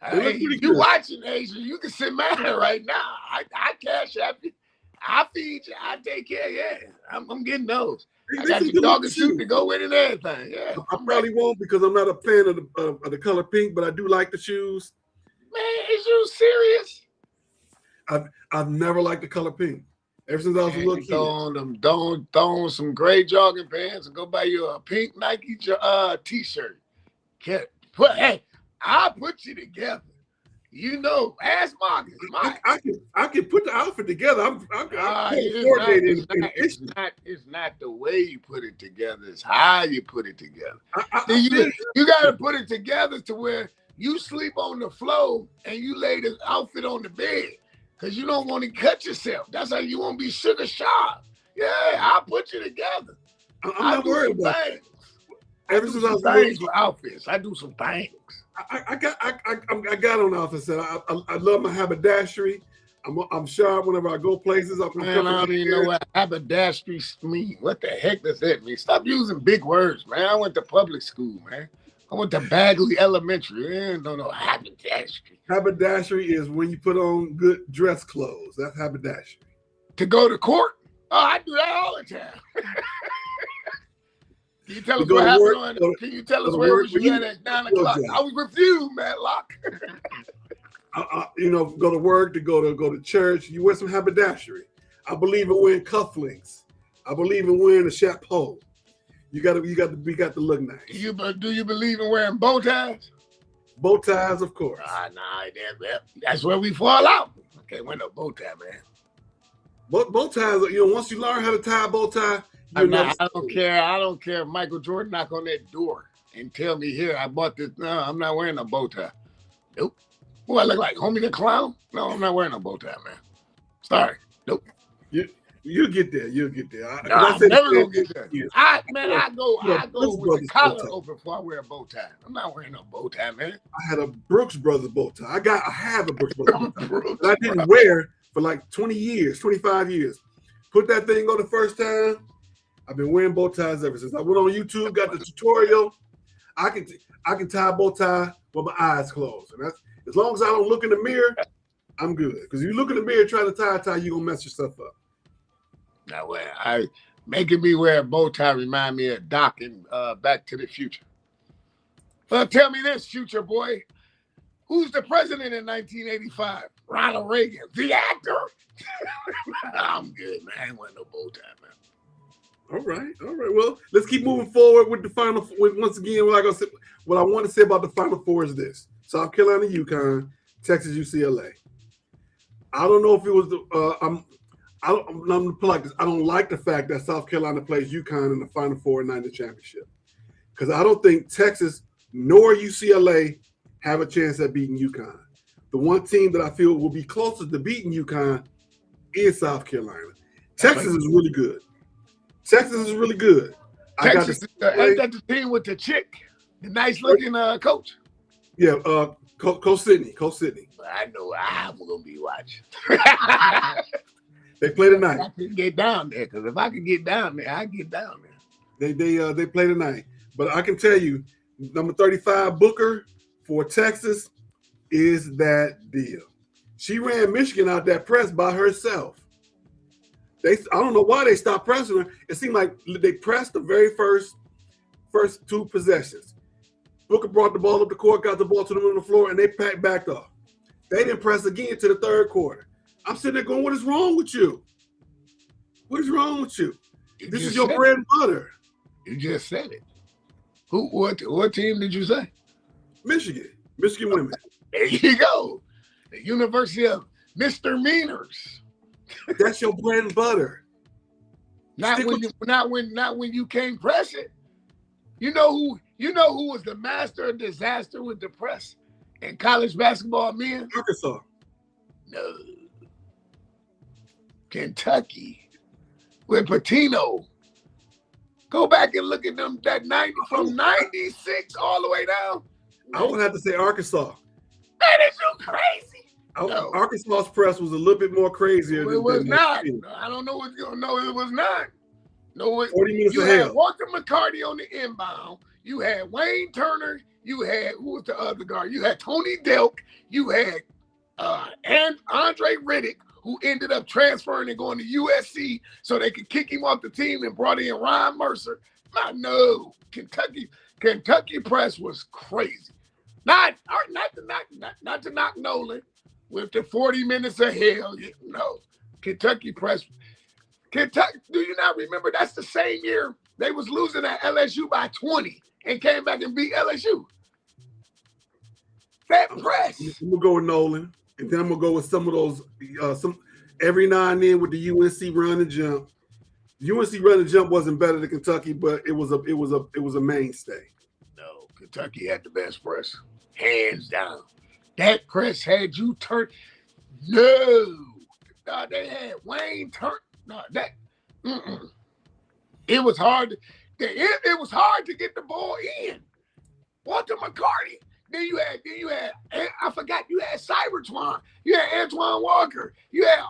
Hey, you watching, Asia? You can send mine right now. I cash app you. I feed you. I take care. Yeah, I'm getting those. I got your dog and suit to go with it and everything. Yeah, I probably won't because I'm not a fan of the color pink, but I do like the shoes. Man, is you serious? I've never liked the color pink. Ever since I was a little kid. Throw on some gray jogging pants and go buy you a pink Nike t-shirt. Hey, I'll put you together. You know, ask Marcus. I can put the outfit together. It's not the way you put it together. It's how you put it together. You got to put it together to where you sleep on the floor and you lay the outfit on the bed because you don't want to cut yourself. That's how you won't be sugar sharp. Yeah, I'll put you together. I'm not worried about it. Ever since I was things with outfits, I do some things. I got on outfits. I love my haberdashery. I'm sharp whenever I go places. I don't even know what haberdashery means. What the heck does that mean? Stop using big words, man. I went to public school, man. I went to Bagley Elementary. No haberdashery. Haberdashery is when you put on good dress clothes. That's haberdashery. To go to court? Oh, I do that all the time. Can you tell us what happened can you tell us where was you at 9 o'clock? I was with you, Matlock. Go to work, to go to church. You wear some haberdashery. I believe in wearing cufflinks. I believe in wearing a chapeau. We got to look nice. Do you believe in wearing bow ties? Bow ties, of course. That's where we fall out. I can't wear no bow tie, man. Bow ties, once you learn how to tie a bow tie, I don't care. I don't care if Michael Jordan knock on that door and tell me, here, I bought this. No, I'm not wearing a bow tie. Nope. What I look like, Homie the Clown? No, I'm not wearing a bow tie, man. Sorry. Nope. You'll get there. I'm never gonna get there. I go with the collar open before I wear a bow tie. I'm not wearing no bow tie, man. I had a Brooks Brothers bow tie. I have a Brooks Brothers bow tie that I didn't wear for like 20 years, 25 years. Put that thing on the first time. I've been wearing bow ties ever since. I went on YouTube, got the tutorial. I can tie a bow tie with my eyes closed, and that's as long as I don't look in the mirror, I'm good. Because you look in the mirror trying to tie a tie, you're gonna mess yourself up. Now, making me wear a bow tie remind me of Doc in Back to the Future. Well, tell me this, future boy. Who's the president in 1985? Ronald Reagan, the actor. I'm good, man. I ain't wearing no bow tie, man. All right. Well, let's keep moving forward with the final. Once again, what I want to say about the Final Four is this: South Carolina, UConn, Texas, UCLA. I don't know if it was I'm gonna put like this. I don't like the fact that South Carolina plays UConn in the Final Four and not in the championship, because I don't think Texas nor UCLA have a chance at beating UConn. The one team that I feel will be closest to beating UConn is South Carolina. Texas is really good. Texas, Texas, ain't that the team with the chick, the nice looking coach? Yeah, Coach Sidney. I know I'm gonna be watching. They play tonight. I can get down there, because if I can get down there, I get down there. They play tonight. But I can tell you, number 35 Booker for Texas is that deal. She ran Michigan out that press by herself. I don't know why they stopped pressing her. It seemed like they pressed the very first two possessions. Booker brought the ball up the court, got the ball to them on the floor, and they backed off. They didn't press again to the third quarter. I'm sitting there going, what is wrong with you? What is wrong with you? This is your bread and butter. You just said it. What team did you say? Michigan women. There you go. The University of Misdemeanors. That's your bread and butter. Not when you can't press it. You know who was the master of disaster with the press in college basketball, men? Arkansas. No. Kentucky with Pitino. Go back and look at them from 96 all the way down. I would have to say Arkansas. That is so crazy. No. Arkansas's press was a little bit more crazier. It was not. I don't know what's going on. It was not. No, 40 minutes you ahead. had Walter McCarty on the inbound. You had Wayne Turner. You had, who was the other guard? You had Tony Delk. You had and Andre Riddick, who ended up transferring and going to USC so they could kick him off the team, and brought in Ryan Mercer. No, Kentucky press was crazy. Not to knock Nolan with the 40 minutes of hell. No, Kentucky press. Kentucky, do you not remember? That's the same year they was losing at LSU by 20 and came back and beat LSU. That press. I'm gonna go with Nolan, and then I'm gonna go with some of those. Every now and then with the UNC run and jump. UNC run and jump wasn't better than Kentucky, but it was a mainstay. No, Kentucky had the best press, hands down. That press had you turn. No, they had Wayne turn. No, that. It was hard. It was hard to get the ball in. Walter McCarty. Then you had. I forgot. You had Cybertron. You had Antoine Walker. You had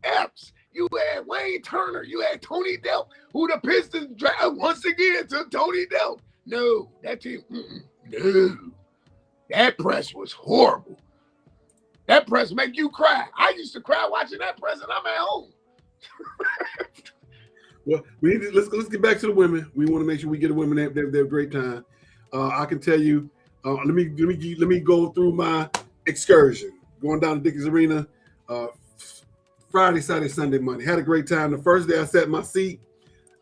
Epps. You had Wayne Turner. You had Tony Delk, who the Pistons drafted once again to Tony Delk. No, that team, no. That press was horrible. That press make you cry. I used to cry watching that press, and I'm at home. Well, let's get back to the women. We want to make sure we get the women their great time. I can tell you. Let me go through my excursion going down to Dickies Arena. Friday, Saturday, Sunday, Monday. Had a great time. The first day I sat in my seat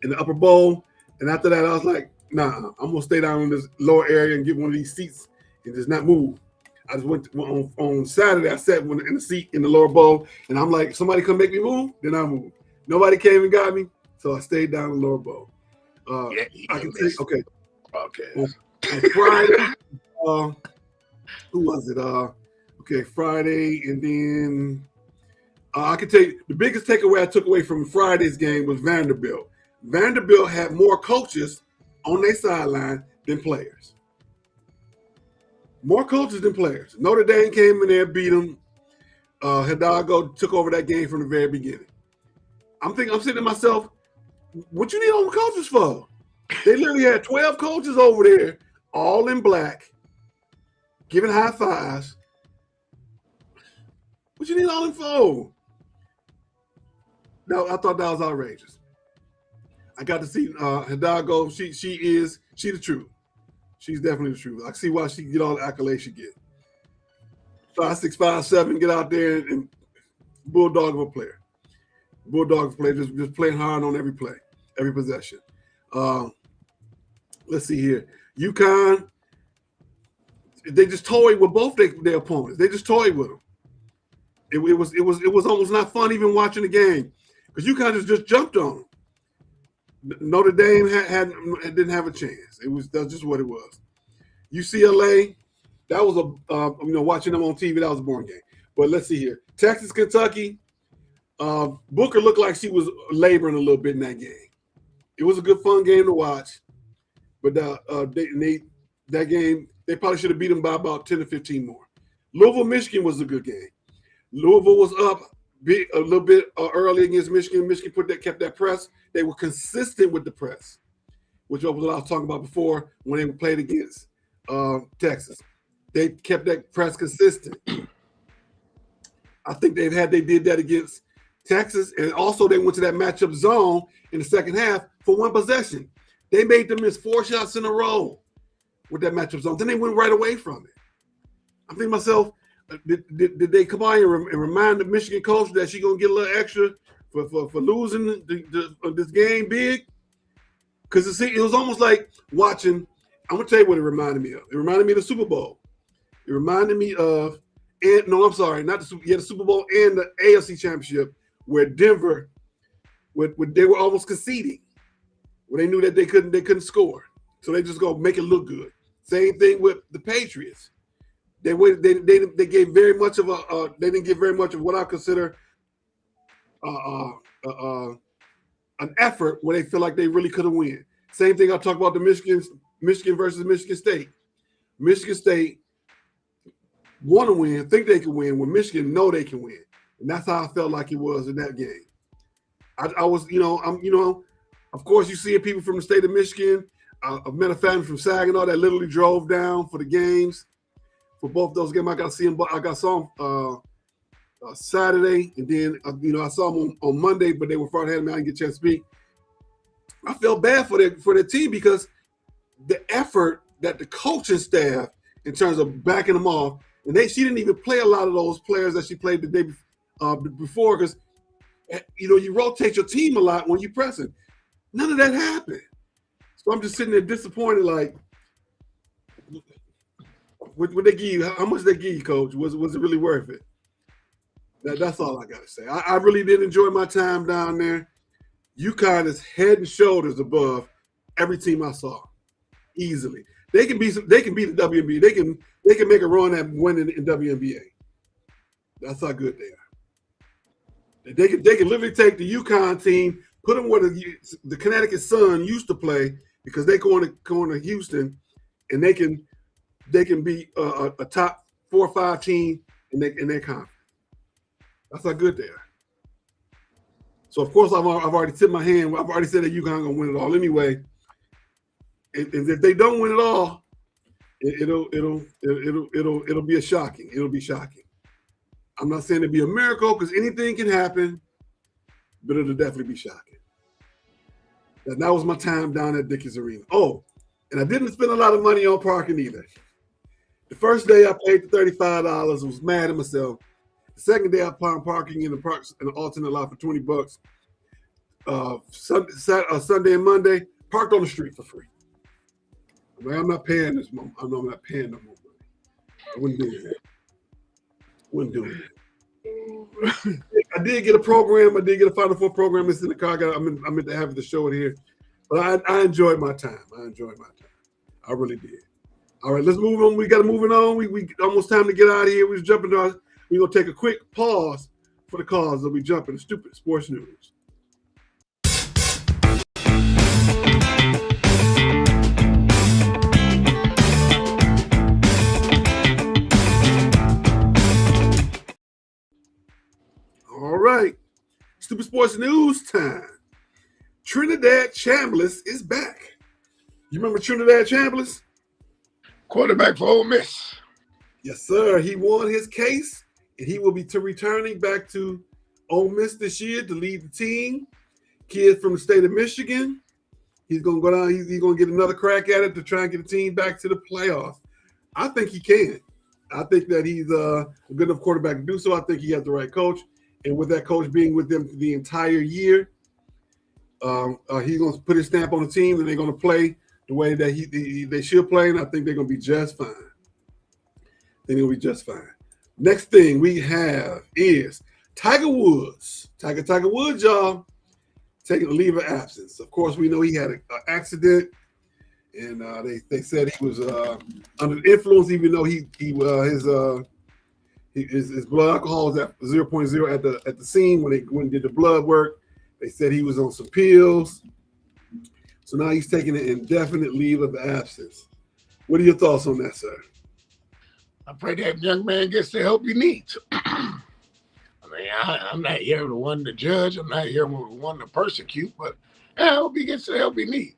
in the upper bowl, and after that I was like, nah, I'm gonna stay down in this lower area and get one of these seats and just not move. I just went on Saturday. I sat in the seat in the lower bowl, and I'm like, somebody come make me move, then I moved. Nobody came and got me, so I stayed down in the lower bowl. I can say, okay. On Friday, who was it? Okay, Friday, and then I can tell you the biggest takeaway I took away from Friday's game was Vanderbilt. Vanderbilt had more coaches on their sideline than players. More coaches than players. Notre Dame came in there, beat them. Hidalgo took over that game from the very beginning. I'm sitting to myself, what you need all the coaches for? They literally had 12 coaches over there, all in black, giving high fives. What you need all them for? No, I thought that was outrageous. I got to see Hidalgo. She the truth. She's definitely the truth. I see why she get all the accolades she get. 5'6", 5'7", get out there and bulldog of a player. Bulldog of a player, just playing hard on every play, every possession. Let's see here. UConn, they just toyed with both their opponents. They just toyed with them. It was almost not fun even watching the game because UConn just jumped on them. Notre Dame didn't have a chance. That's just what it was. UCLA, that was watching them on TV, that was a boring game. But let's see here. Texas, Kentucky, Booker looked like she was laboring a little bit in that game. It was a good, fun game to watch. But that game, they probably should have beat them by about 10 to 15 more. Louisville, Michigan was a good game. Louisville was up a little bit early against Michigan. Michigan kept that press. They were consistent with the press, which was what I was talking about before when they played against Texas. They kept that press consistent. I think they did that against Texas, and also they went to that matchup zone in the second half for one possession. They made them miss 4 shots in a row with that matchup zone. Then they went right away from it. I'm thinking to myself, did they come on and remind the Michigan coach that she's gonna get a little extra for losing this game big? Because it was almost like watching. I'm gonna tell you what it reminded me of. It reminded me of the Super Bowl. It reminded me of, not the Super Bowl and the AFC Championship, where Denver, they were almost conceding, where they knew that they couldn't score, so they just go make it look good. Same thing with the Patriots. They gave very much of they didn't give very much of what I consider an effort where they feel like they really could have win. Same thing I talk about the Michigan versus Michigan State. Michigan State want to win, think they can win, when Michigan know they can win. And that's how I felt like it was in that game. I was, of course you see people from the state of Michigan. I've met a family from Saginaw that literally drove down for the games. For both those games, I saw them Saturday, and then I saw them on Monday, but they were far ahead of me. I didn't get a chance to speak. I felt bad for their team because the effort that the coaching staff, in terms of backing them off, and she didn't even play a lot of those players that she played the day before because you rotate your team a lot when you're pressing. None of that happened. So I'm just sitting there disappointed, like, what they give you? How much they give you, Coach? Was it really worth it? That's all I got to say. I really did enjoy my time down there. UConn is head and shoulders above every team I saw, easily. They can beat the WNBA. They can make a run at winning in WNBA. That's how good they are. They can literally take the UConn team, put them where the Connecticut Sun used to play, because they going to Houston, and they can be a top 4 or 5 team in their conference. That's how good they are. So of course I've already tipped my hand. I've already said that UConn gonna win it all anyway. if they don't win it all, it'll be shocking. It'll be shocking. I'm not saying it'll be a miracle because anything can happen, but it'll definitely be shocking. And that was my time down at Dickies Arena. Oh, and I didn't spend a lot of money on parking either. The first day I paid the $35, I was mad at myself. The second day I found parking in the alternate lot for $20. Sunday and Monday, parked on the street for free. I'm like, I'm not paying this month. I know I'm not paying no more money. I wouldn't do that. Wouldn't do it. I did get a program. I did get a Final Four program. It's in the car. I'm meant to have to show it here. But I enjoyed my time. I really did. All right, let's move on. We got to move it on. We almost time to get out of here. We're jumping to we're going to take a quick pause for the calls that we jump into Stoopid Sports News. All right, Stoopid Sports News time. Trinidad Chambliss is back. You remember Trinidad Chambliss? Quarterback for Ole Miss. Yes, sir. He won his case, and he will be returning back to Ole Miss this year to lead the team. Kid from the state of Michigan. He's going to go down. He's going to get another crack at it to try and get the team back to the playoffs. I think he can. I think that he's a good enough quarterback to do so. I think he has the right coach. And with that coach being with them the entire year, he's going to put his stamp on the team, and they're going to play the way that they should play, and I think they're going to be just fine. Next thing we have is Tiger Woods. Tiger Woods, y'all, taking a leave of absence. Of course, we know he had an accident, and they said he was under the influence, even though his blood alcohol was at 0.0 at the scene when they went and did the blood work. They said he was on some pills. So now he's taking an indefinite leave of absence. What are your thoughts on that, sir? I pray that young man gets the help he needs. I mean, I'm not here to one to judge. I'm not here to one to persecute, but I hope he gets the help he needs.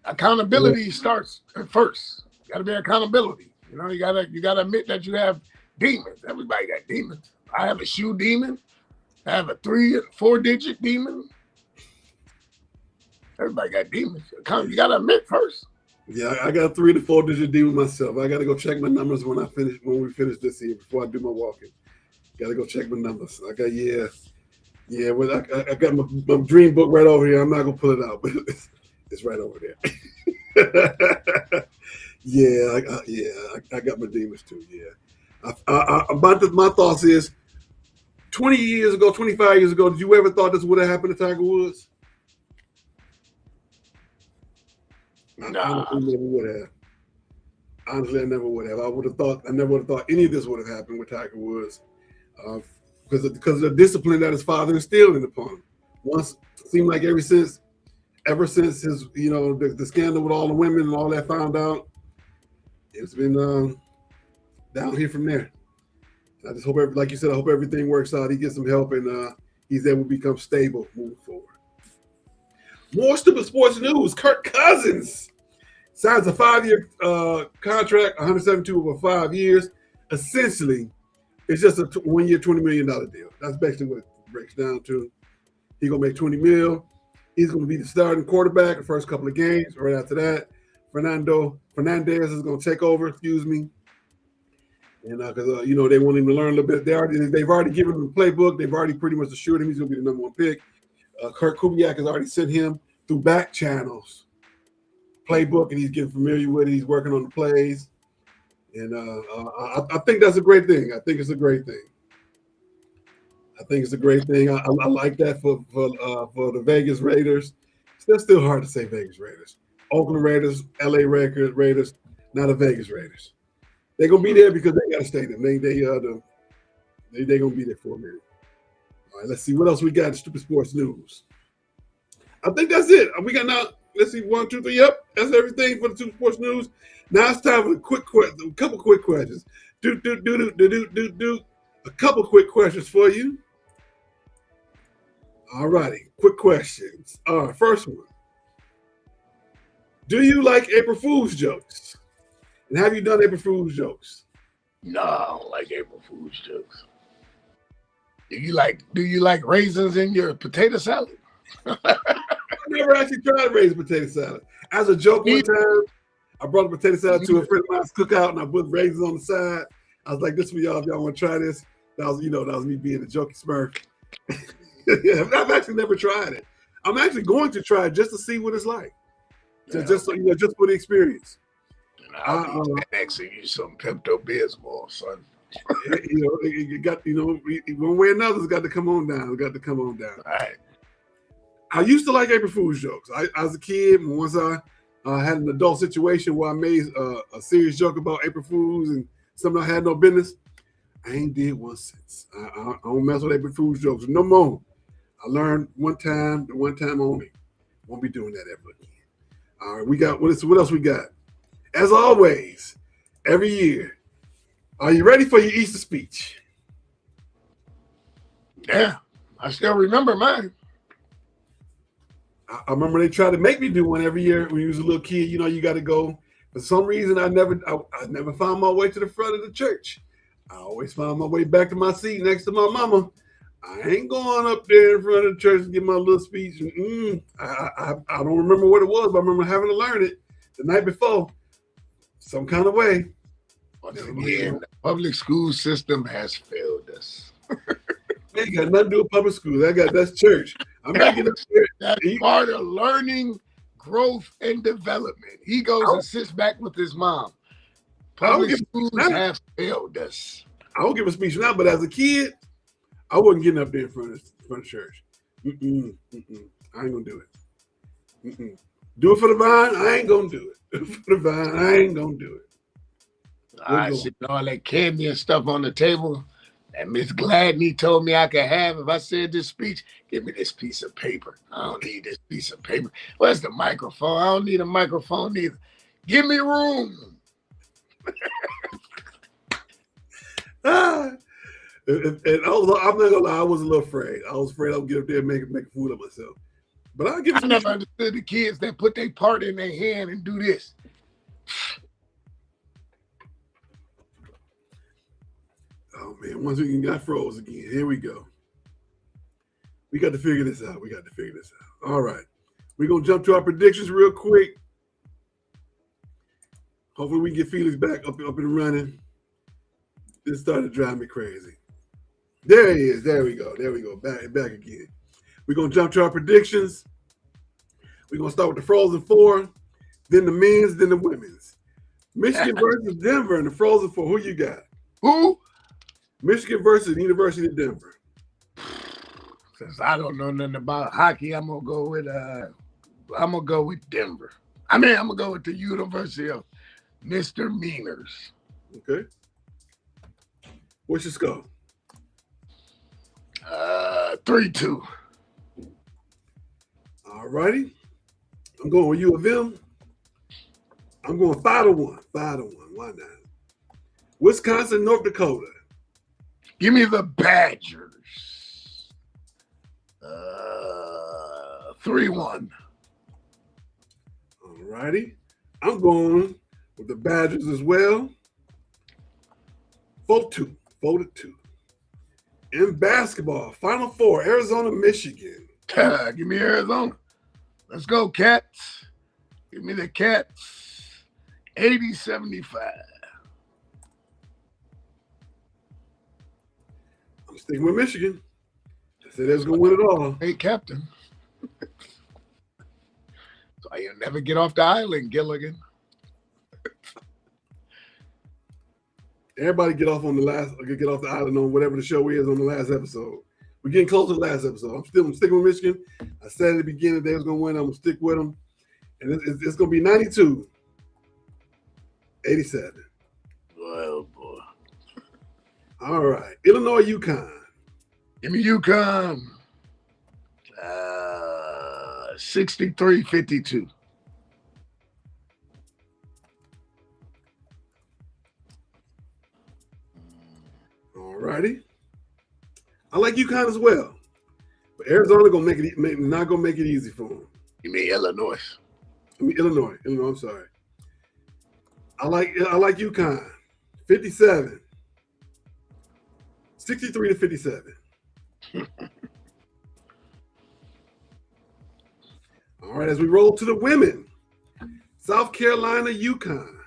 Accountability starts at first. Got to be accountability. You know, you gotta admit that you have demons. Everybody got demons. I have a shoe demon. I have a 3 and 4 digit demon. Everybody got demons. You gotta admit first. Yeah, I got a 3 to 4 digit demon myself. I gotta go check my numbers when we finish this year before I do my walking. Gotta go check my numbers. I got my dream book right over here. I'm not gonna pull it out, but it's right over there. I got my demons too. Yeah, my thoughts is 20 years ago, 25 years ago, did you ever thought this would have happened to Tiger Woods? Nah. I never would have. Honestly, I never would have. I never would have thought any of this would have happened with Tiger Woods, because of the discipline that his father instilled upon him. Once it seemed like ever since his the scandal with all the women and all that found out, it's been down here from there. I just hope, like you said, I hope everything works out. He gets some help and he's able to become stable moving forward. More Stoopid Sports News. Kirk Cousins signs a 5-year contract, 172 over 5 years. Essentially, it's just a 1 year, $20 million deal. That's basically what it breaks down to. He's going to make $20 million. He's going to be the starting quarterback the first couple of games. Right after that, Fernandez is going to take over, and because they want him to learn a little bit. They've already given him the playbook. They've already pretty much assured him he's going to be the number 1 pick. Kurt Kubiak has already sent him through back channels playbook, and he's getting familiar with it. He's working on the plays, and I think that's a great thing. I think it's a great thing. I like that for the Vegas Raiders. It's still hard to say Vegas Raiders. Oakland Raiders, LA Raiders, not the Vegas Raiders. They're gonna be there because they got a stadium. They're gonna be there for a minute. All right, let's see what else we got in Stoopid Sports News. I think that's it. We got now. Let's see, 1, 2, 3. Yep, that's everything for the Stoopid Sports News. Now it's time for a couple quick questions. A couple quick questions for you. All righty, quick questions. All right, first one. Do you like April Fool's jokes? And have you done April Fool's jokes? No, I don't like April Fool's jokes. Do you like raisins in your potato salad? I never actually tried to raise potato salad. As a joke one time, I brought a potato salad to a friend of mine's cookout and I put raisins on the side. I was like, this for y'all if y'all want to try this. That was me being a jokey smurf. Yeah, I've actually never tried it. I'm actually going to try it just to see what it's like. Just for the experience. And I'll be annexing you some Pepto-Bismol, son. You got one way or another, it's got to come on down. All right. I used to like April Fool's jokes. I as a kid, once I had an adult situation where I made a serious joke about April Fool's and something I had no business, I ain't did one since. I don't mess with April Fool's jokes no more. I learned one time only. Won't be doing that ever again. All right, we got what else we got? As always, every year. Are you ready for your Easter speech? Yeah, I still remember mine. I remember they tried to make me do one every year when you was a little kid. You got to go. For some reason, I never found my way to the front of the church. I always found my way back to my seat next to my mama. I ain't going up there in front of the church to give my little speech. I don't remember what it was, but I remember having to learn it the night before, some kind of way. Once again, the public school system has failed us. Ain't got nothing to do with public school. That's church. I'm making up there. That's part of learning, growth, and development. He goes and sits back with his mom. Public schools have failed us. I don't give a speech now, but as a kid, I wasn't getting up there in front of church. I ain't gonna do it. Do it for the vine. I ain't gonna do it. For the vine, I ain't gonna do it. I sitting all that candy and stuff on the table. And Miss Gladney told me I could have, if I said this speech, give me this piece of paper. I don't need this piece of paper. Where's the microphone? I don't need a microphone either. Give me room. And although I'm not gonna lie, I was a little afraid. I was afraid I would get up there and make a fool of myself. But I never understood the kids that put their part in their hand and do this. Oh man, once we got froze again. Here we go. We got to figure this out. All right. We're gonna jump to our predictions real quick. Hopefully we can get Felix back up and running. This started driving me crazy. There he is. There we go. Back again. We're gonna jump to our predictions. We're gonna start with the Frozen Four, then the men's, then the women's. Michigan versus Denver in the Frozen Four. Who you got? Who? Michigan versus the University of Denver. Since I don't know nothing about hockey, I'm gonna go with Denver. I'm gonna go with the University of Misdemeanors. Okay. What's your score? 3-2. All righty. I'm going with U of M. I'm going 5-1. 5-1. Why not? Wisconsin, North Dakota. Give me the Badgers. 3-1. All righty. I'm going with the Badgers as well. 4-2. 4-2. In basketball, Final Four, Arizona, Michigan. Give me Arizona. Let's go, Cats. Give me the Cats. 80-75. I'm sticking with Michigan. I said they was going to win it all. Hey, Captain. So you'll never get off the island, Gilligan. Everybody get off the island on whatever the show is on the last episode. We're getting close to the last episode. I'm sticking with Michigan. I said at the beginning they was going to win. I'm going to stick with them. And it's going to be 92-87. Well, boy. All right. Illinois, UConn. Give me UConn. 63-52. All righty. I like UConn as well. But Arizona not gonna make it easy for them. You mean Illinois? I mean Illinois. I'm sorry. I like UConn. 57. 63 to 57. All right, as we roll to the women, South Carolina, UConn.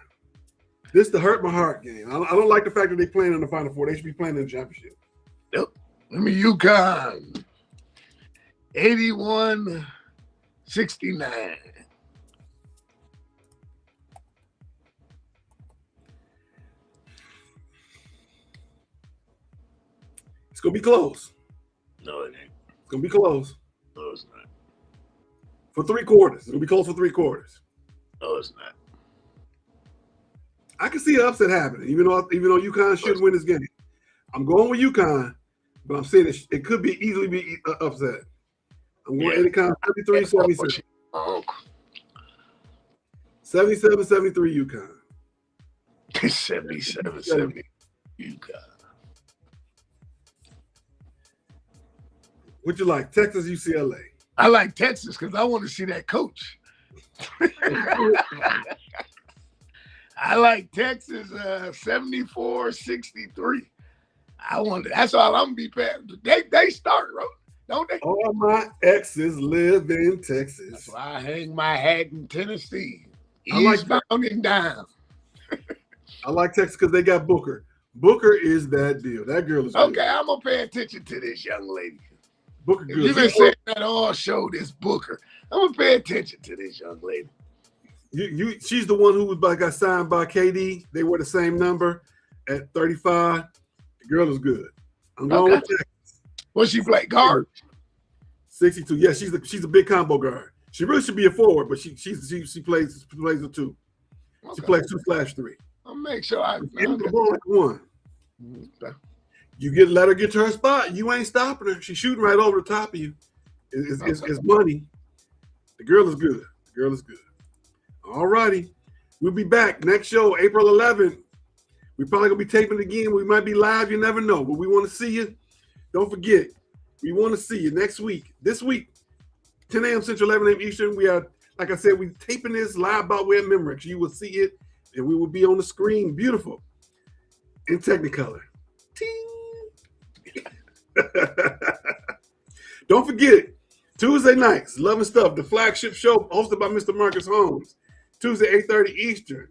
This is the hurt my heart game. I don't like the fact that they're playing in the Final Four. They should be playing in the championship. Yep. Let me UConn. 81-69. It's gonna be close. No, it ain't. It's gonna be close. No, it's not. For 3 quarters. It's gonna be close for 3 quarters. No, it's not. I can see an upset happening, even though UConn should win this game. I'm going with UConn, but I'm saying it could be easily be upset. I'm going UConn 73-77. 77-73 UConn. 77-70 UConn. What you like, Texas, UCLA? I like Texas because I want to see that coach. I like Texas 74-63. That's all I'm gonna be paying. They start, bro. Don't they? All my exes live in Texas. That's why I hang my hat in Tennessee. Eastbound and down. I like Texas because they got Booker. Booker is that deal. That girl is okay. good. I'm gonna pay attention to this young lady. Booker good. You've been saying that all show. This Booker. I'm gonna pay attention to this young lady. She's the one who got signed by KD. They were the same number at 35. The girl is good. I'm going with Texas. What she play? Guard. 62. Yeah, she's a big combo guard. She really should be a forward, but she plays a 2. Okay. She plays 2/3. I'll make sure I get the ball like 1. Okay. You let her get to her spot. You ain't stopping her. She's shooting right over the top of you. It's money. The girl is good. All righty. We'll be back next show, April 11th. We're probably going to be taping it again. We might be live. You never know. But we want to see you. Don't forget, we want to see you next week. This week, 10 a.m. Central, 11 a.m. Eastern. We are, like I said, we're taping this live about where Memorex. You will see it, and we will be on the screen. Beautiful. In Technicolor. Ting. Don't forget, Tuesday nights, Love and Stuff, the flagship show hosted by Mr. Marcus Holmes. Tuesday, 8:30 Eastern.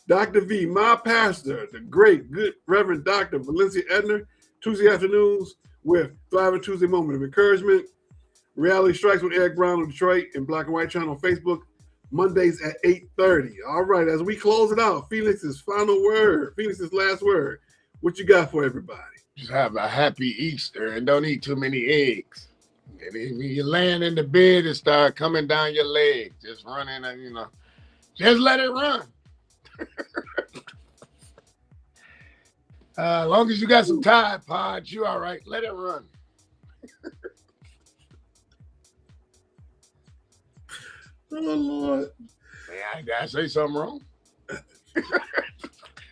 Dr. V, my pastor, the great, good Reverend Dr. Valencia Edner. Tuesday afternoons with Thriving Tuesday Moment of Encouragement. Reality Strikes with Eric Brown of Detroit and Black and White Channel on Facebook. Mondays at 8:30. All right, as we close it out, Felix's final word, Felix's last word. What you got for everybody? Just have a happy Easter and don't eat too many eggs. And when you're laying in the bed and start coming down your leg, just running, just let it run. As long as you got some Tide Pods, you all right. Let it run. Oh, Lord. Man, I say something wrong.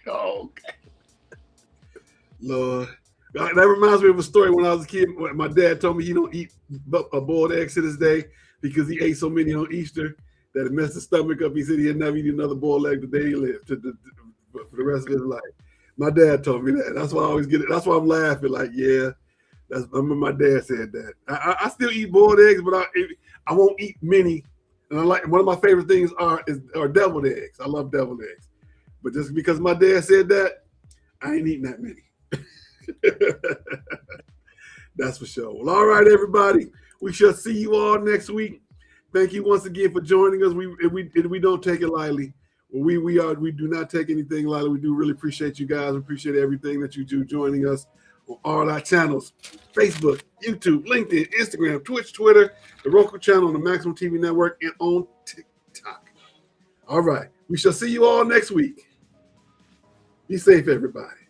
Okay. Lord. That reminds me of a story when I was a kid. My dad told me he don't eat a boiled egg to this day because he ate so many on Easter that it messed his stomach up. He said he'd never eat another boiled egg the day he lived for the rest of his life. My dad told me that. That's why I always get it. That's why I'm laughing. Like, yeah, I remember my dad said that. I still eat boiled eggs, but I won't eat many. And I like one of my favorite things are deviled eggs. I love deviled eggs, but just because my dad said that, I ain't eating that many. That's for sure. Well, all right, everybody. We shall see you all next week. Thank you once again for joining us. We don't take it lightly. We do not take anything lightly. We do really appreciate you guys. We appreciate everything that you do joining us on all our channels: Facebook, YouTube, LinkedIn, Instagram, Twitch, Twitter, the Roku channel on the Maximum TV Network, and on TikTok. All right. We shall see you all next week. Be safe, everybody.